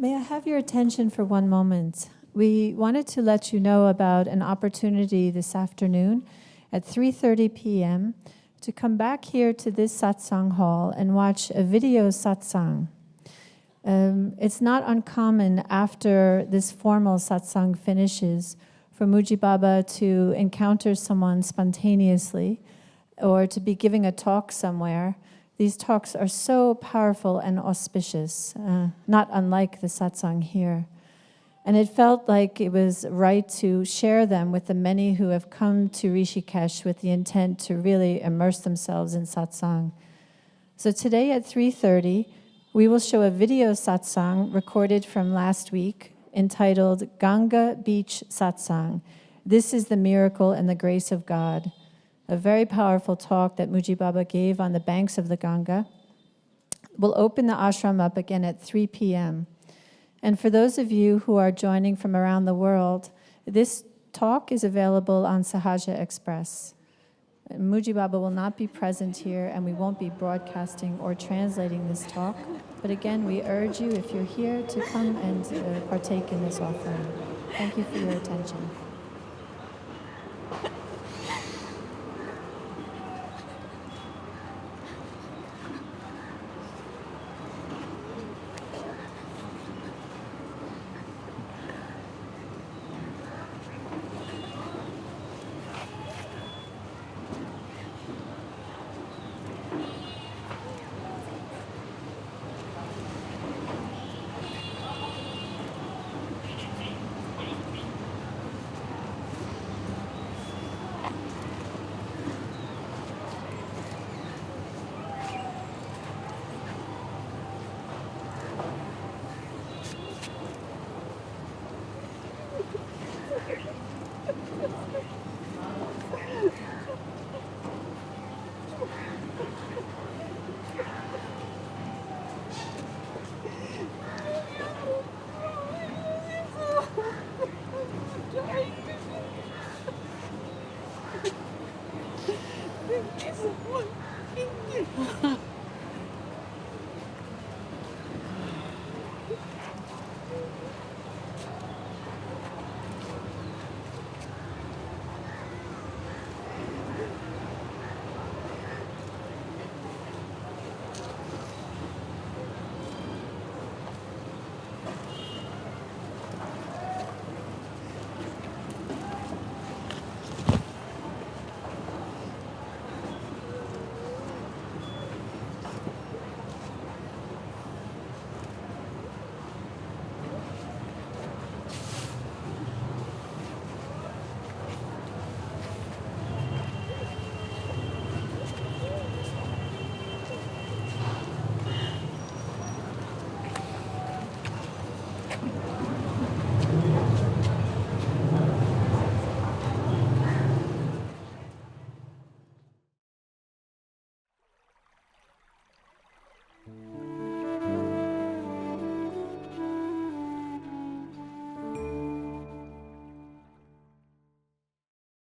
May I have your attention for one moment? We wanted to let you know about an opportunity this afternoon at 3:30 p.m. to come back here to this satsang hall and watch a video satsang. It's not uncommon after this formal satsang finishes for Moojibaba to encounter someone spontaneously or to be giving a talk somewhere. These talks are so powerful and auspicious, not unlike the satsang here. And it felt like it was right to share them with the many who have come to Rishikesh with the intent to really immerse themselves in satsang. So today at 3:30, we will show a video satsang recorded from last week entitled Ganga Beach Satsang. This is the miracle and the grace of God. A very powerful talk that Moojibaba gave on the banks of the Ganga. We'll open the ashram up again at 3 p.m. And for those of you who are joining from around the world, this talk is available on Sahaja Express. Moojibaba will not be present here, and we won't be broadcasting or translating this talk. But again, we urge you, if you're here, to come and partake in this offering. Thank you for your attention.